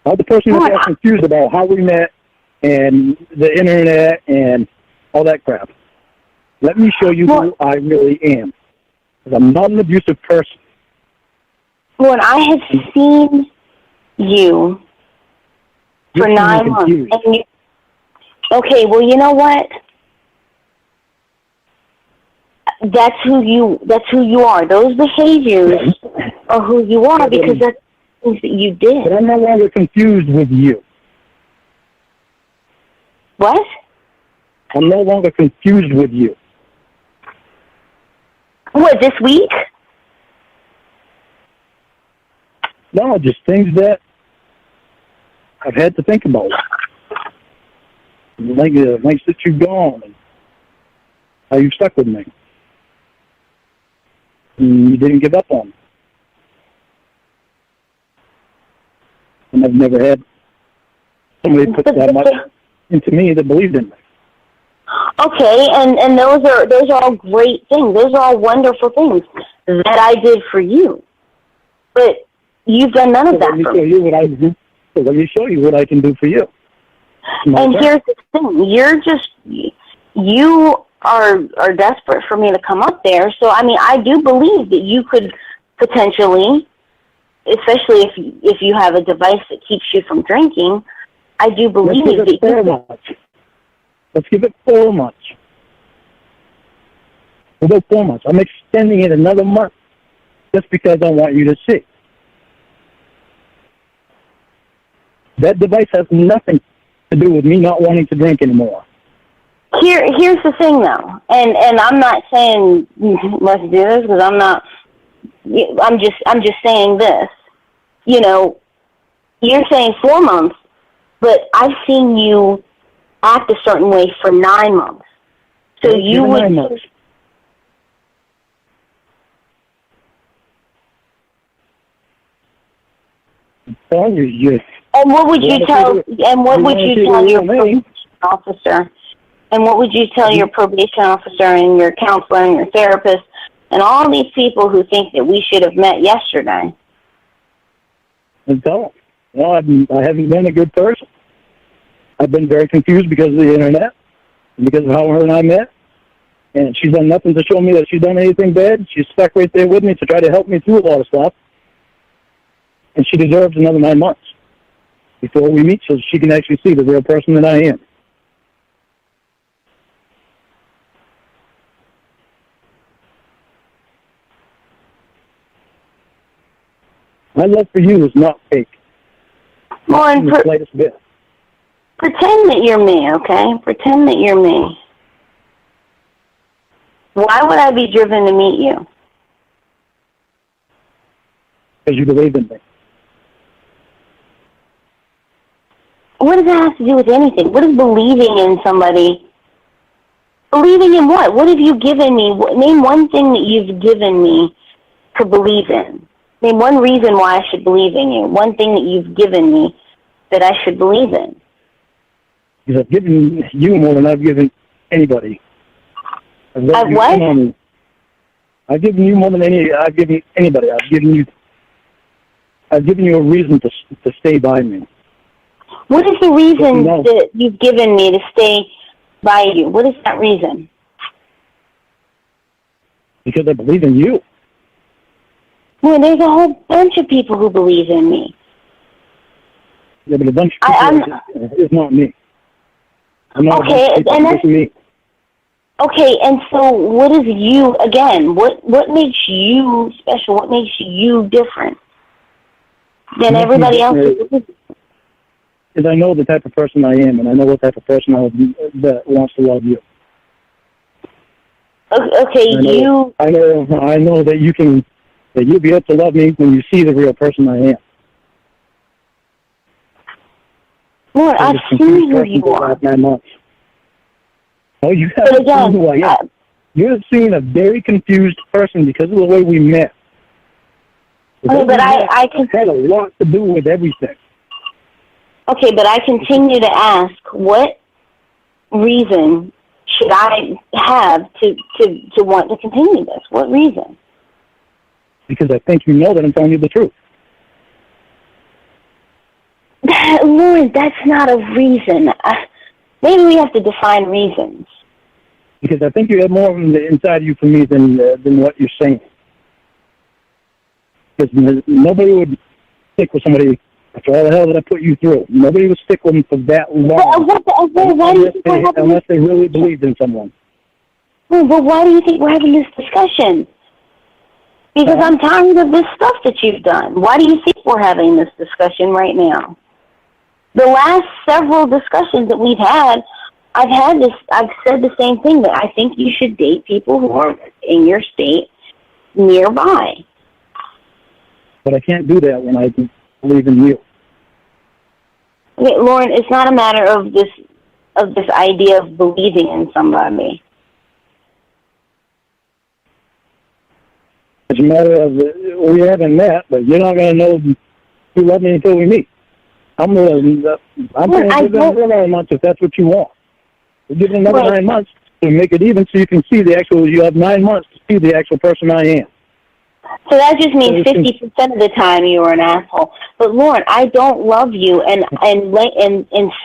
Not the person that got confused about how we met and the internet and all that crap. Let me show you who I really am. Because I'm not an abusive person.
When I have seen you for 9 months. And okay, well, you know what? That's who you are. Those behaviors are who you are because that's things that you did.
But I'm no longer confused with you.
What?
I'm no longer confused with you.
What, this week?
No, just things that I've had to think about. Like the nights that you've gone and how you stuck with me. And you didn't give up on me. And I've never had somebody put that much into me that believed in me.
Okay, and those are all great things. Those are all wonderful things that I did for you. But you've done none of that for me.
Let me show you what I can do for you.
And here's the thing. You are desperate for me to come up there. So, I mean, I do believe that you could potentially, especially if you have a device that keeps you from drinking, I do believe that you could.
Let's give it 4 months. We'll go 4 months. I'm extending it another month just because I want you to see. That device has nothing to do with me not wanting to drink anymore.
Here's the thing, though, and I'm not saying let's do this because I'm just saying this. You know, you're saying 4 months, but I've seen you act a certain way for 9 months. So you would. 9 months. And what would you tell? And what would you tell your probation officer? And what would you tell your probation officer and your counselor and your therapist and all these people who think that we should have met yesterday?
And tell them, well, I haven't been a good person. I've been very confused because of the internet and because of how her and I met. And she's done nothing to show me that she's done anything bad. She's stuck right there with me to try to help me through a lot of stuff. And she deserves another 9 months before we meet so she can actually see the real person that I am. My love for you is not fake.
Well, and
the slightest bit.
Pretend that you're me, okay? Pretend that you're me. Why would I be driven to meet you?
Because you believe in me.
What does that have to do with anything? What is believing in somebody? Believing in what? What have you given me? Name one thing that you've given me to believe in. Name one reason why I should believe in you. One thing that you've given me that I should believe in.
Because I've given you more than I've given anybody.
I've what?
I've given you more than I've given anybody. I've given you a reason to stay by me.
What is the reason that you've given me to stay by you? What is that reason?
Because I believe in you.
Well, there's a whole bunch of people who believe in me.
Yeah, but a bunch of people is not me. I'm not
Okay,
against people.
and
This is me.
Okay, and so what is you, again, what makes you special? What makes you different than everybody else?
Because I know the type of person I am, and I know what type of person that wants to love you.
Okay,
I know that you'll be able to love me when you see the real person I am.
Lord, I've seen who you are.
9 months. Oh, you haven't seen who I am. You're seeing a very confused person because of the way we met.
Okay, but I can...
It had a lot to do with everything.
Okay, but I continue to ask, what reason should I have to want to continue this? What reason?
Because I think you know that I'm telling you the truth.
Lord, that's not a reason. Maybe we have to define reasons.
Because I think you have more inside of you for me than what you're saying. Because nobody would stick with somebody after all the hell that I put you through. Nobody would stick with them for that long. Unless they really believed in someone.
Well, but why do you think we're having this discussion? Because I'm tired of this stuff that you've done. Why do you think we're having this discussion right now? The last several discussions that we've had, I've said the same thing, that I think you should date people who are in your state nearby.
But I can't do that when I believe in you.
Okay, Lorne, it's not a matter of this idea of believing in somebody.
It's a matter of we haven't met, but you're not going to know you love me until we meet. I'm going to give it another 9 months if that's what you want. We'll give it another 9 months to make it even so you can see you have 9 months to see the actual person I am.
So that just means 50% of the time you were an asshole. But Lorne, I don't love you, and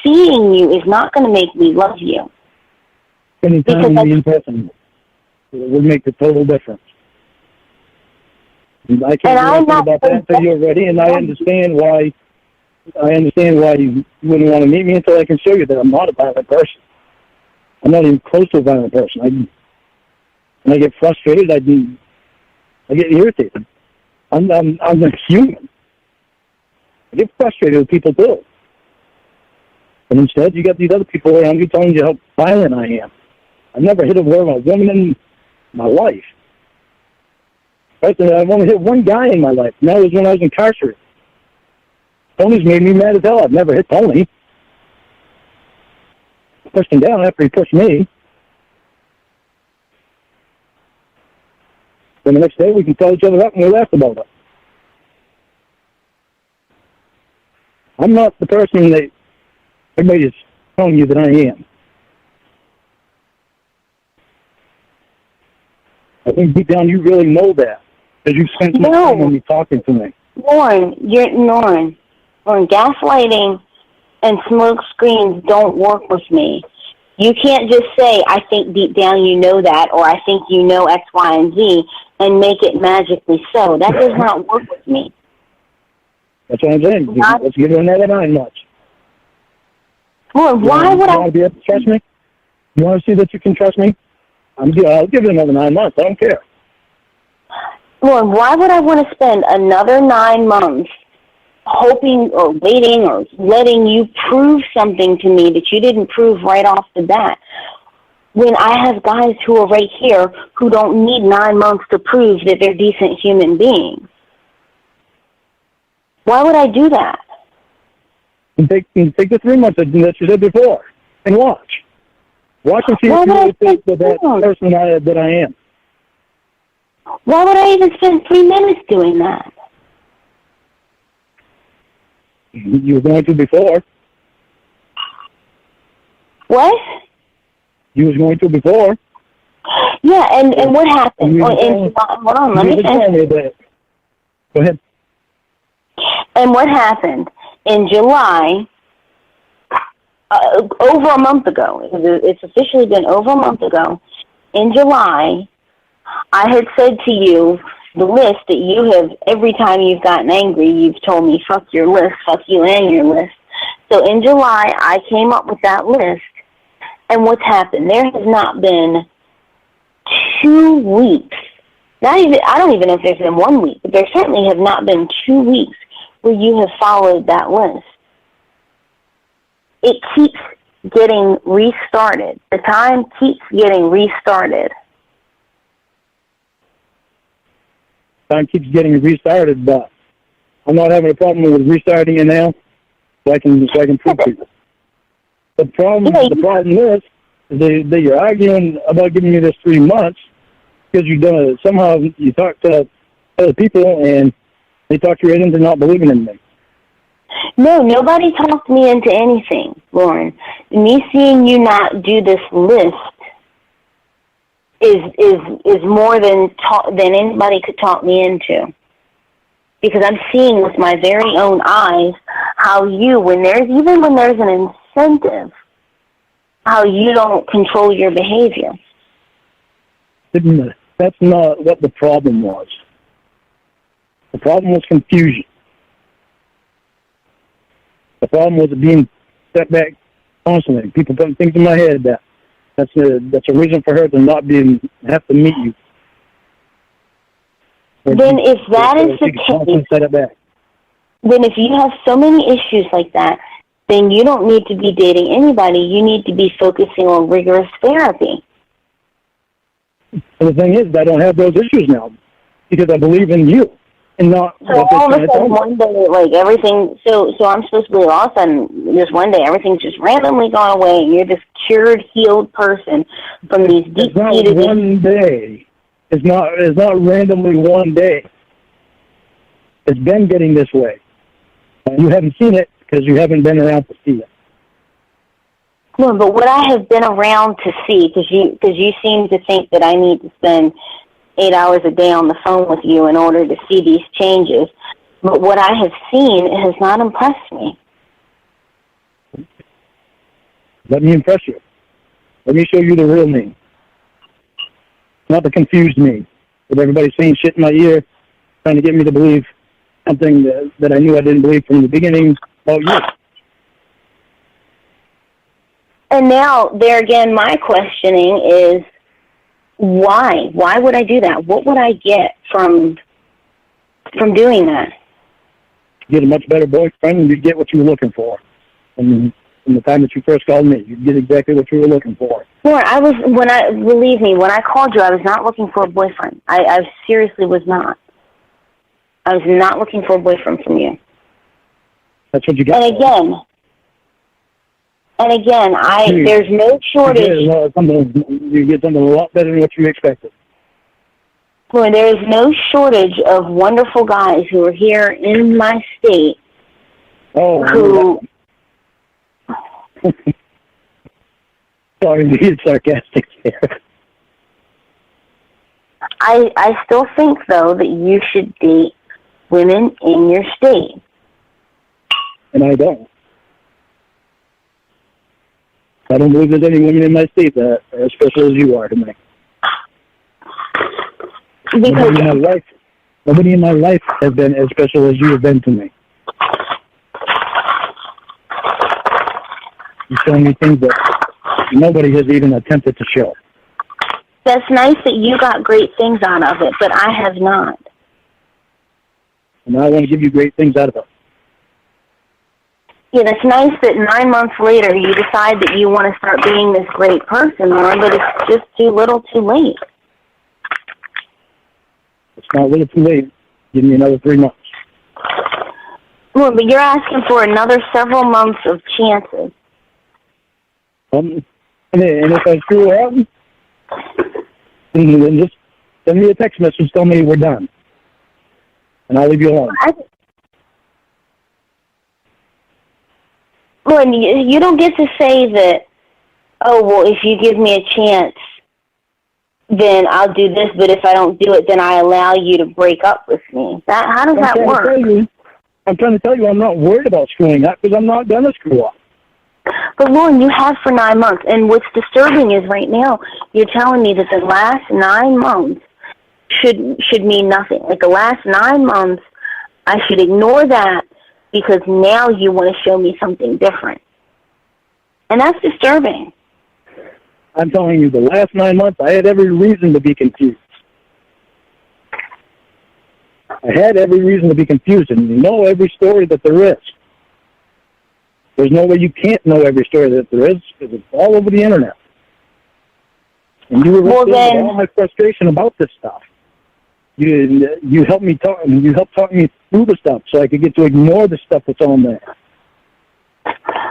seeing you is not going to make me love you.
Anytime you in person, it would make the total difference. I can't do anything about that until you're ready, and I understand why you wouldn't want to meet me until I can show you that I'm not a violent person. I'm not even close to a violent person. When I get frustrated, I get irritated. I'm a human. I get frustrated with people too. But instead, you got these other people around you telling you how violent I am. I've never hit a woman in my life. Right? I've only hit one guy in my life, and that was when I was incarcerated. Tony's made me mad as hell. I've never hit Tony. I pushed him down after he pushed me. Then the next day we can call each other up and we laugh about it. I'm not the person that everybody is telling you that I am. I think deep down you really know that. Because you spent some time when you're talking to me.
Lorne, gaslighting and smoke screens don't work with me. You can't just say, I think deep down you know that, or I think you know X, Y, and Z, and make it magically so. That does not work with me.
That's what I'm saying. Let's give it another 9 months.
Lorne, why would I...
You want to be able to trust me? You want to see that you can trust me? I'll give it another 9 months. I don't care.
Lorne, why would I want to spend another 9 months hoping or waiting or letting you prove something to me that you didn't prove right off the bat, when I have guys who are right here who don't need 9 months to prove that they're decent human beings? Why would I do that?
Take the 3 months that you said before and watch. Watch and see if you really think that person that I am.
Why would I even spend 3 minutes doing that?
You were going to before.
What?
You was going to before.
Yeah, and what happened? Hold on, let me finish.
Go ahead.
And what happened? In July, over a month ago, it's officially been over a month ago, in July, I had said to you, the list that you have, every time you've gotten angry, you've told me, fuck your list, fuck you and your list. So in July, I came up with that list And what's happened? There has not been 2 weeks. I don't even know if there's been 1 week, but there certainly have not been 2 weeks where you have followed that list. It keeps getting restarted. The time keeps getting restarted.
Time keeps getting restarted, but I'm not having a problem with restarting it now, so I can prove to you. The problem is that you're arguing about giving me this 3 months because somehow you talk to other people and they talk you right into not believing in me.
No, nobody talked me into anything, Lorne. Me seeing you not do this list is more than anybody could talk me into. Because I'm seeing with my very own eyes how when there's an incentive, how you don't control your behavior.
That's not what the problem was. The problem was confusion. The problem was being set back constantly. People putting things in my head that's a reason for her to not have to meet you.
Then if that is the case, then if you have so many issues like that, then you don't need to be dating anybody. You need to be focusing on rigorous therapy.
And the thing is, I don't have those issues now because I believe in you and not.
So all of a sudden, one day, like everything. So I'm supposed to believe all of a sudden, just one day, everything's just randomly gone away, and you're this cured, healed person from these deep-seated.
It's not one day. It's not randomly one day. It's been getting this way. You haven't seen it because you haven't been around to see it.
No, but what I have been around to see, because you seem to think that I need to spend 8 hours a day on the phone with you in order to see these changes. But what I have seen has not impressed me.
Let me impress you. Let me show you the real me. Not the confused me. With everybody saying shit in my ear, trying to get me to believe something that I knew I didn't believe from the beginning about you.
And now, there again, my questioning is, why? Why would I do that? What would I get from doing that?
You get a much better boyfriend and you get what you were looking for. And from the time that you first called me, you get exactly what you were looking for.
Well, believe me, when I called you, I was not looking for a boyfriend. I seriously was not. I was not looking for a boyfriend from you.
That's what you got.
And again, there's no shortage.
You get something a lot better than what you expected.
Well, there is no shortage of wonderful guys who are here in my state who...
Sorry to be sarcastic there.
I still think, though, that you should date women in your state.
And I don't. I don't believe there's any women in my state that are as special as you are to me. Nobody in my life has been as special as you have been to me. You're showing me things that nobody has even attempted to show.
That's nice that you got great things out of it, but I have not.
And I want to give you great things out of it.
Yeah, it's nice that 9 months later you decide that you want to start being this great person, Lorne, but it's just too little too late.
It's not a little too late. Give me another 3 months.
Well, but you're asking for another several months of chances.
And if I screw up, then just send me a text message, tell me we're done. And I'll leave you alone.
Well, you don't get to say that, oh, well, if you give me a chance, then I'll do this, but if I don't do it, then I allow you to break up with me. How does that work?
I'm trying to tell you I'm not worried about screwing up because I'm not going to screw up.
But, Lorne, you have for 9 months, and what's disturbing is right now you're telling me that the last 9 months should mean nothing. Like the last 9 months, I should ignore that because now you want to show me something different. And that's disturbing.
I'm telling you, the last 9 months, I had every reason to be confused. I had every reason to be confused and know every story that there is. There's no way you can't know every story that there is because it's all over the internet. And you were with all my frustration about this stuff. You helped me talk. You helped talk me through the stuff so I could get to ignore the stuff that's on there.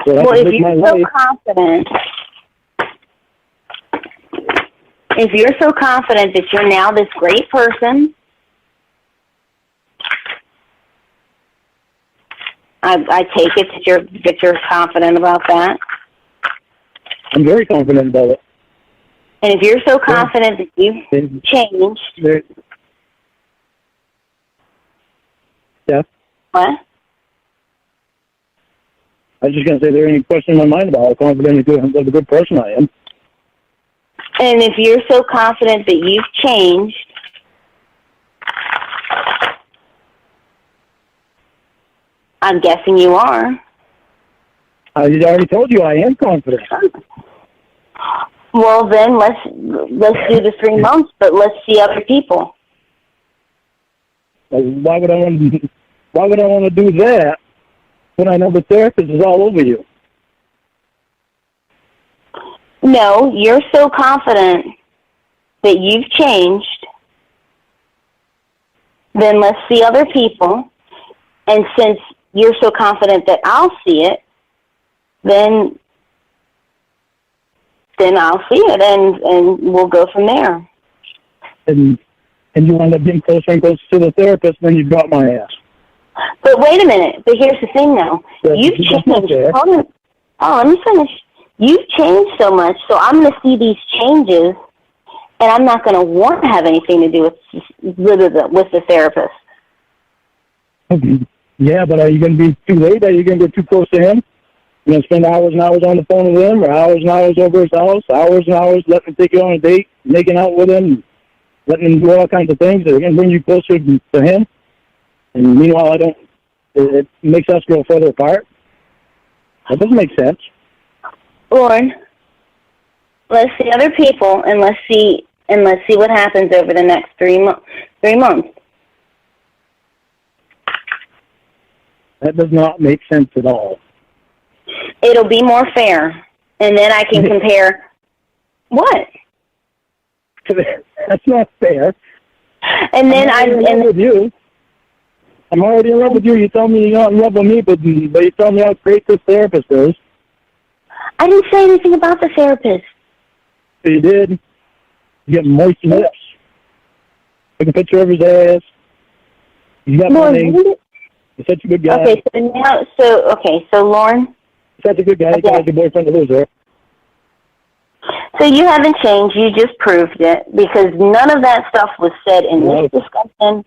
So
well, if you're so confident that you're now this great person, I take it that you're confident about that.
I'm very confident about it.
And if you're so confident that you've changed,
yeah.
What?
I was just going to say there ain't any question in my mind about how confident what a good person I am.
And if you're so confident that you've changed, I'm guessing you are.
I already told you I am confident.
Well, then let's do the 3 months, but let's see other people.
Why would I want to do that when I know the therapist is all over you?
No, you're so confident that you've changed, then let's see other people. And since you're so confident that I'll see it, then I'll see it, and we'll go from there.
And you wind up getting closer and closer to the therapist, then you drop my ass.
But wait a minute. But here's the thing, though. You've changed. Let me finish. You've changed so much, so I'm going to see these changes, and I'm not going to want to have anything to do with the therapist.
Yeah, but are you going to be too late? Are you going to get too close to him? You're going to spend hours and hours on the phone with him, or hours and hours over his house, hours and hours letting him take you on a date, making out with him, letting him do all kinds of things that are going to bring you closer to him. And meanwhile, it makes us go further apart. That doesn't make sense.
Lorne, let's see other people, and let's see what happens over the next 3 months.
That does not make sense at all.
It'll be more fair, and then I can compare. What?
That's not fair.
And then
I'm in love with you. I'm already in love with you. You tell me you're not in love with me, but you tell me how great this therapist is.
I didn't say anything about the therapist.
You did. You got moist lips. Took a picture of his ass. You got money. You're such a good guy.
Okay, so Lorne.
You're such a good guy. You got your boyfriend a loser.
So you haven't changed. You just proved it, because none of that stuff was said in this discussion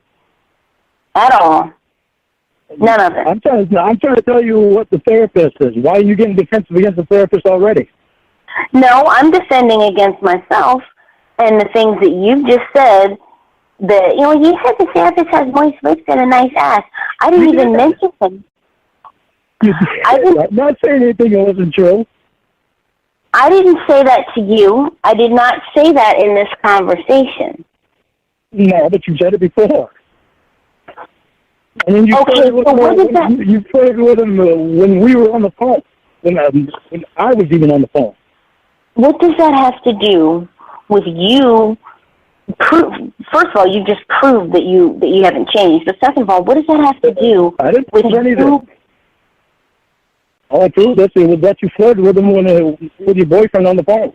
at all. None of it.
I'm trying to tell you what the therapist is. Why are you getting defensive against the therapist already?
No, I'm defending against myself and the things that you've just said. That, you said the therapist has moist lips and a nice ass. I didn't even mention him.
I'm not saying anything that wasn't true.
I didn't say that to you. I did not say that in this conversation.
No, but you said it before. And then you
okay, so what is that?
You played with him when we were on the phone, when I was even on the phone.
What does that have to do with you? First of all, you just proved that you haven't changed. But second of all, what does that have to do
I didn't
with
prove anything. All I proved was that you flirted with him with your boyfriend on the phone.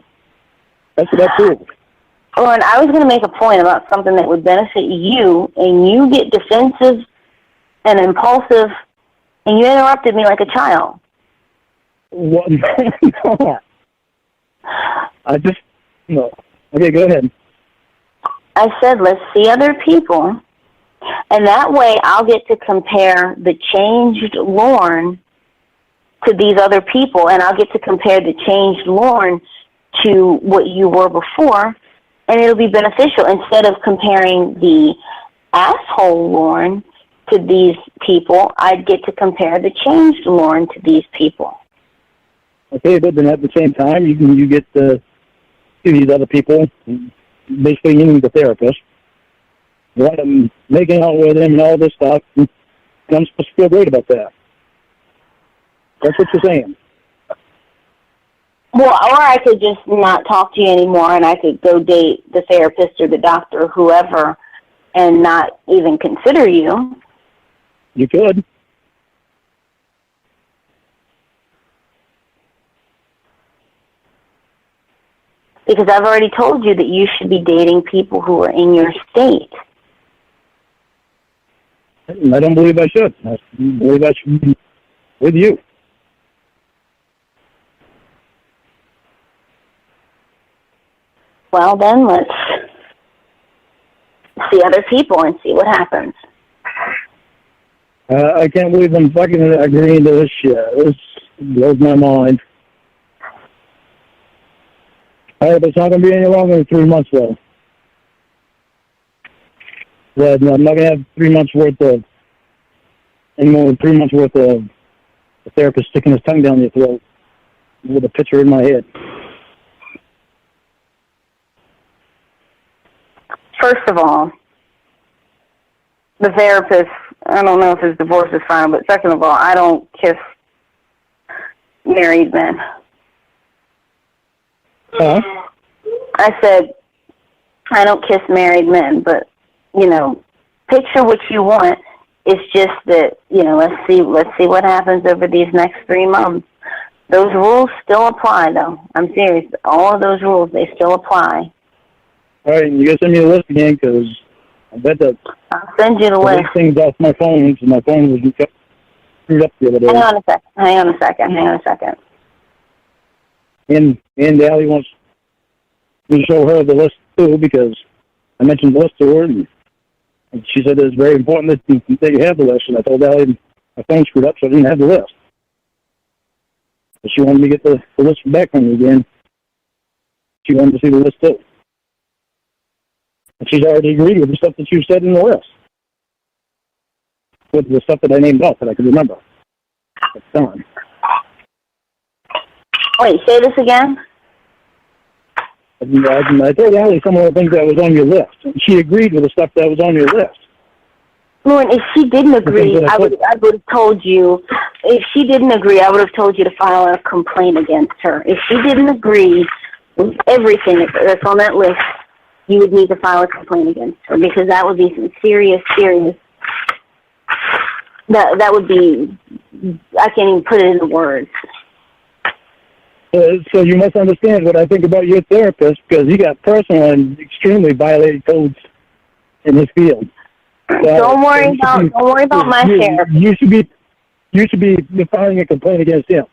That's what I proved.
Well, and I was going to make a point about something that would benefit you, and you get defensive and impulsive, and you interrupted me like a child.
What? No. No. Okay, go ahead.
I said, let's see other people, and that way I'll get to compare the changed Lorne to these other people, and I'll get to compare the changed Lorne to what you were before, and it'll be beneficial. Instead of comparing the asshole Lorne to these people, I'd get to compare the changed Lorne to these people.
Okay, but then at the same time, you get the to these other people, basically meaning the therapist, want them making out with him and all this stuff, and I'm supposed to feel great about that. That's what you're saying.
Well, or I could just not talk to you anymore, and I could go date the therapist or the doctor or whoever and not even consider you.
You could.
Because I've already told you that you should be dating people who are in your state.
I don't believe I should. I believe I should be with you.
Well, then let's see other people and see what happens.
I can't believe I'm fucking agreeing to this shit. This blows my mind. All right, but it's not going to be any longer than 3 months, though. But I'm not going to have 3 months worth of, any more than 3 months worth of a therapist sticking his tongue down your throat with a picture in my head.
First of all, the therapist, I don't know if his divorce is final, but second of all, I don't kiss married men.
Huh?
I said, I don't kiss married men, but, you know, picture what you want. It's just that, you know, let's see what happens over these next 3 months. Those rules still apply, though. I'm serious. All of those rules, they still apply.
All right, you got to send me the list again, because I bet that
I'll send you the list.
things off my phone, so my phone was screwed up the other day.
Hang on a second.
And Allie wants me to show her the list, too, because I mentioned the list to her, and she said it's very important that you have the list, and I told Allie my phone screwed up, so I didn't have the list. But she wanted me to get the list back from me again. She wanted to see the list, too. And she's already agreed with the stuff that you said in the list. With the stuff that I named off that I could remember. That's done.
Wait, say this again?
I told Allie some of the things that was on your list. And she agreed with the stuff that was on your list.
Lorne, if she didn't agree, I would have told you. If she didn't agree, I would have told you to file a complaint against her. If she didn't agree with everything that's on that list, you would need to file a complaint against her, because that would be some serious. That would be. I can't even put it into words.
So you must understand what I think about your therapist, because he got personal and extremely violated codes in his field.
Don't worry about my therapist.
You should be filing a complaint against him.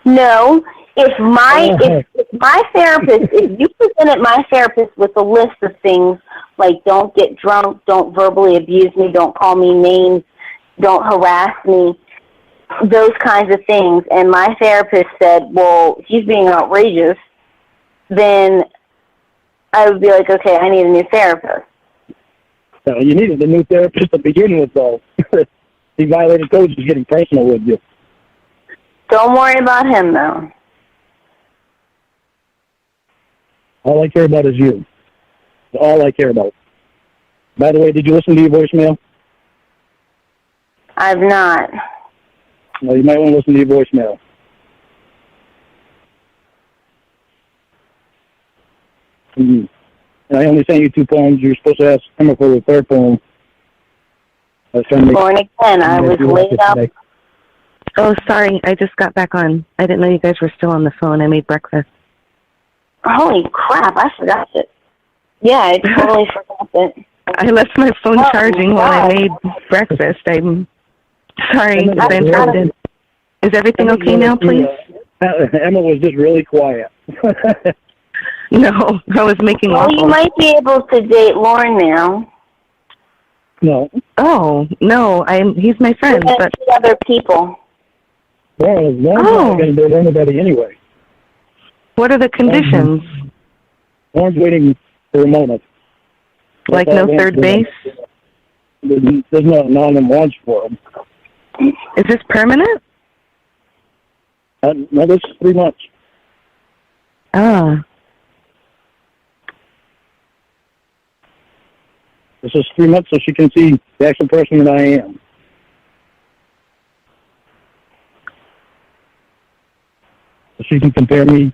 No, if my therapist, if you presented my therapist with a list of things like don't get drunk, don't verbally abuse me, don't call me names, don't harass me, those kinds of things, and my therapist said, well, he's being outrageous, then I would be like, okay, I need a new therapist.
No, you needed a new therapist to begin with, though. He violated codes. He's getting personal with you.
Don't worry about him, though.
All I care about is you. All I care about. By the way, did you listen to your voicemail?
I've not.
Well, you might want to listen to your voicemail. And I only sent you 2 poems. You're supposed to ask him for the third poem.
Born again, I was laid up.
Oh, sorry. I just got back on. I didn't know you guys were still on the phone. I made breakfast.
Holy crap, I forgot it. Yeah, I totally forgot it.
I left my phone charging while I made breakfast. I'm sorry if I interrupted. Is everything okay now, please?
Emma was just really quiet.
No, I was making
waffles. Well, you might be able to date Lorne now.
No.
Oh, no, he's my friend. But
other people.
Well, Lorne's not going to date anybody anyway.
What are the conditions?
Lorne's waiting for Ramona.
Like no third base?
There's none wants for him.
Is this permanent?
No, this is 3 months.
Oh.
This is 3 months so she can see the actual person that I am. So she can compare me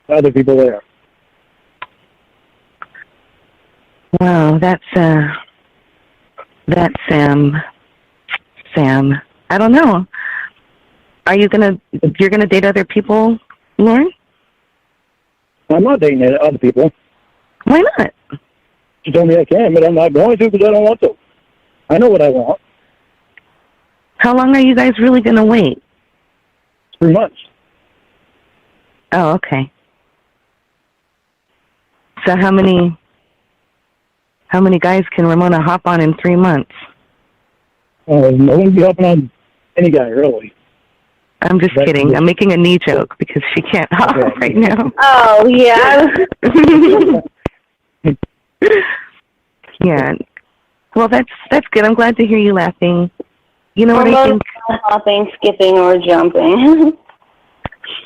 to other people there.
Wow, that's Sam. I don't know. You're gonna date other people, Lorne?
I'm not dating other people.
Why not?
She told me I can, but I'm not going to because I don't want to. I know what I want.
How long are you guys really gonna wait?
3 months.
Oh, okay. So how many guys can Ramona hop on in 3 months?
I wouldn't be helping on any guy, really.
I'm just kidding. I'm making a knee joke because she can't hop right now.
Oh, yeah.
Yeah. Well, that's good. I'm glad to hear you laughing. You know what I think?
Hopping, skipping, or jumping.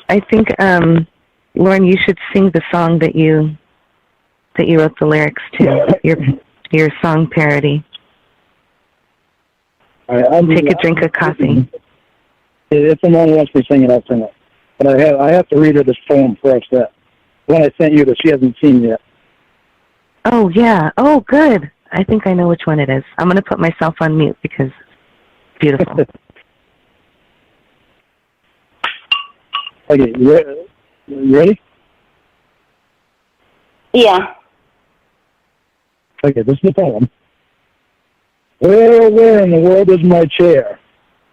I think, Lorne, you should sing the song that you wrote the lyrics to. Your song parody. Take a drink of coffee.
If someone wants me singing, I'll sing it. But I have to read her this poem first. That one I sent you that she hasn't seen yet.
Oh, yeah. Oh, good. I think I know which one it is. I'm going to put myself on mute because it's beautiful.
Okay, you ready?
Yeah.
Okay, this is the poem. Where in the world is my chair?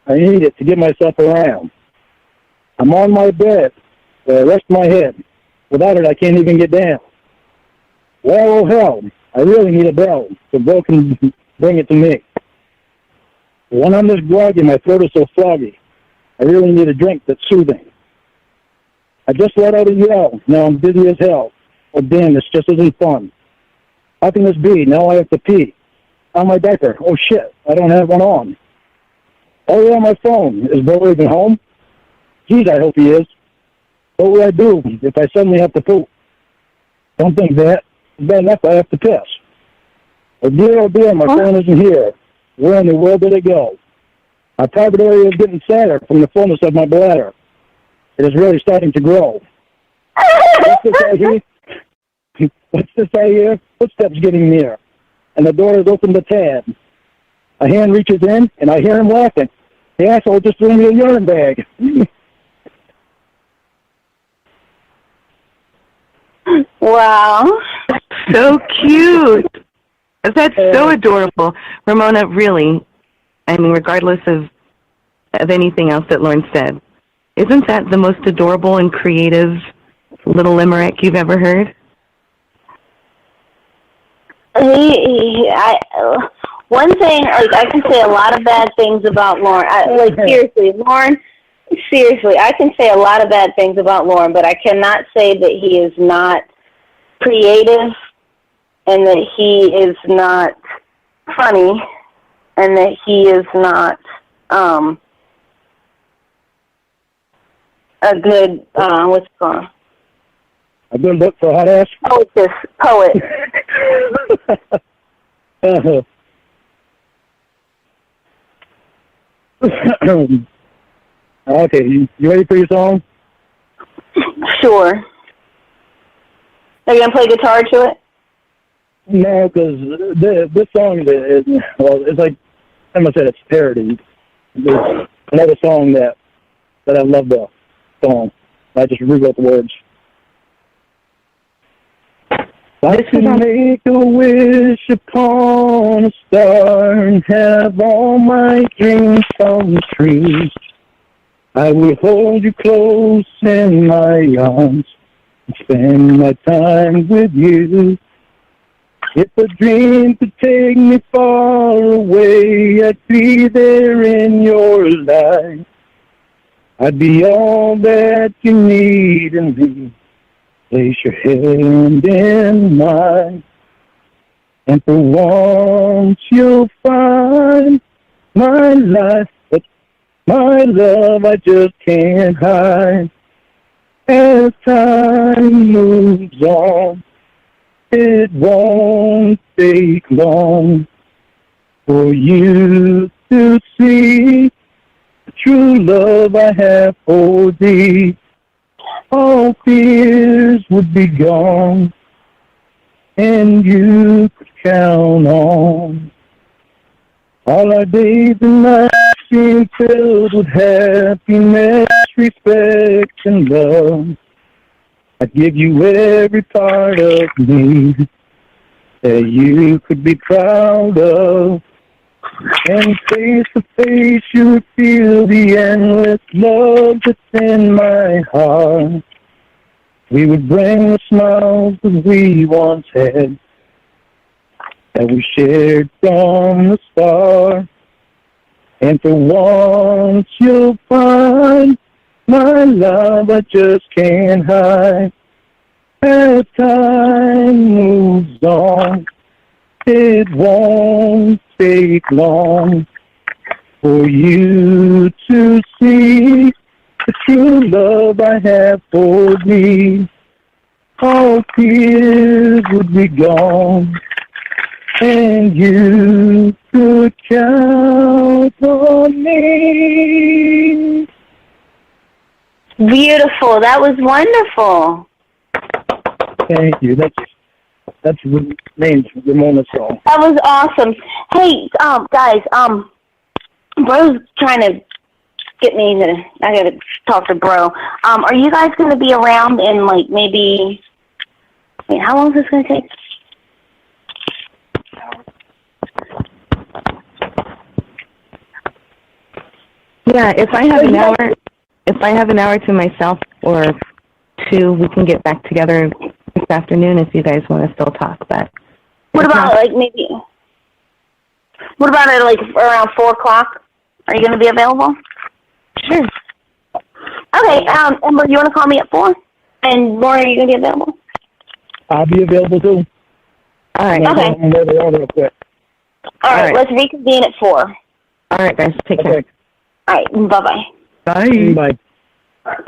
I need it to get myself around. I'm on my bed, where I rest my head. Without it, I can't even get down. Well, oh hell, I really need a bell, so Bill can bring it to me. When I'm this groggy, my throat is so foggy, I really need a drink that's soothing. I just let out a yell, now I'm dizzy as hell. Oh damn, this just isn't fun. How can this be? Now I have to pee. On my diaper, oh shit, I don't have one on. Oh yeah, my phone, is Bill even home? Geez, I hope he is. What will I do if I suddenly have to poop? Don't think that. Bad enough I have to piss. Oh dear, my phone isn't here. Where in the world did it go? My private area is getting sadder from the fullness of my bladder. It is really starting to grow. What's this I hear? What's this I hear? Footsteps getting near. And the door is opened a tad. A hand reaches in, and I hear him laughing. The asshole just threw me a urine bag.
Wow.
So cute. That's so adorable. Ramona, really, I mean, regardless of anything else that Lorne said, isn't that the most adorable and creative little limerick you've ever heard?
One thing, like, I can say a lot of bad things about Lorne. Seriously, I can say a lot of bad things about Lorne, but I cannot say that he is not creative and that he is not funny and that he is not a good, what's it called?
A good look for a hot ass?
Poet.
Okay, you ready for your song?
Sure. Are you going to play guitar to it?
No, because this song is, well, it's like, I said, it's parody. There's another song that I love the song. I just rewrote the words. I can make a wish upon a star and have all my dreams come true. I will hold you close in my arms and spend my time with you. If a dream could take me far away, I'd be there in your life. I'd be all that you need in me. Place your hand in mine, and for once you'll find my life, but my love I just can't hide. As time moves on, it won't take long for you to see the true love I have for thee. All fears would be gone, and you could count on all our days and nights being filled with happiness, respect, and love. I'd give you every part of me that you could be proud of. And face to face you would feel the endless love that's in my heart. We would bring the smiles that we once had, that we shared from the start. And for once you'll find my love I just can't hide. As time moves on, it won't take long for you to see the true love I have for thee. All fears would be gone, and you could count on me.
Beautiful. That was wonderful.
Thank you. That's named Ramona's song.
That was awesome. Hey, guys, Bro's trying to get me to, I gotta talk to Bro. Are you guys gonna be around in like maybe, wait, how long is this gonna take?
Yeah, if I have an hour to myself or two, we can get back together this afternoon if you guys want to still talk. But
What about like maybe, what about at like around 4 o'clock? Are you gonna be available?
Sure.
Okay, Ember, you wanna call me at 4? And Lorne, are you gonna be available?
I'll be available too.
All right.
Okay.
I'm ready real quick.
All right,
right.
let's reconvene at 4.
All right, guys. Take care.
Okay.
All right, bye-bye.
Bye.
Bye.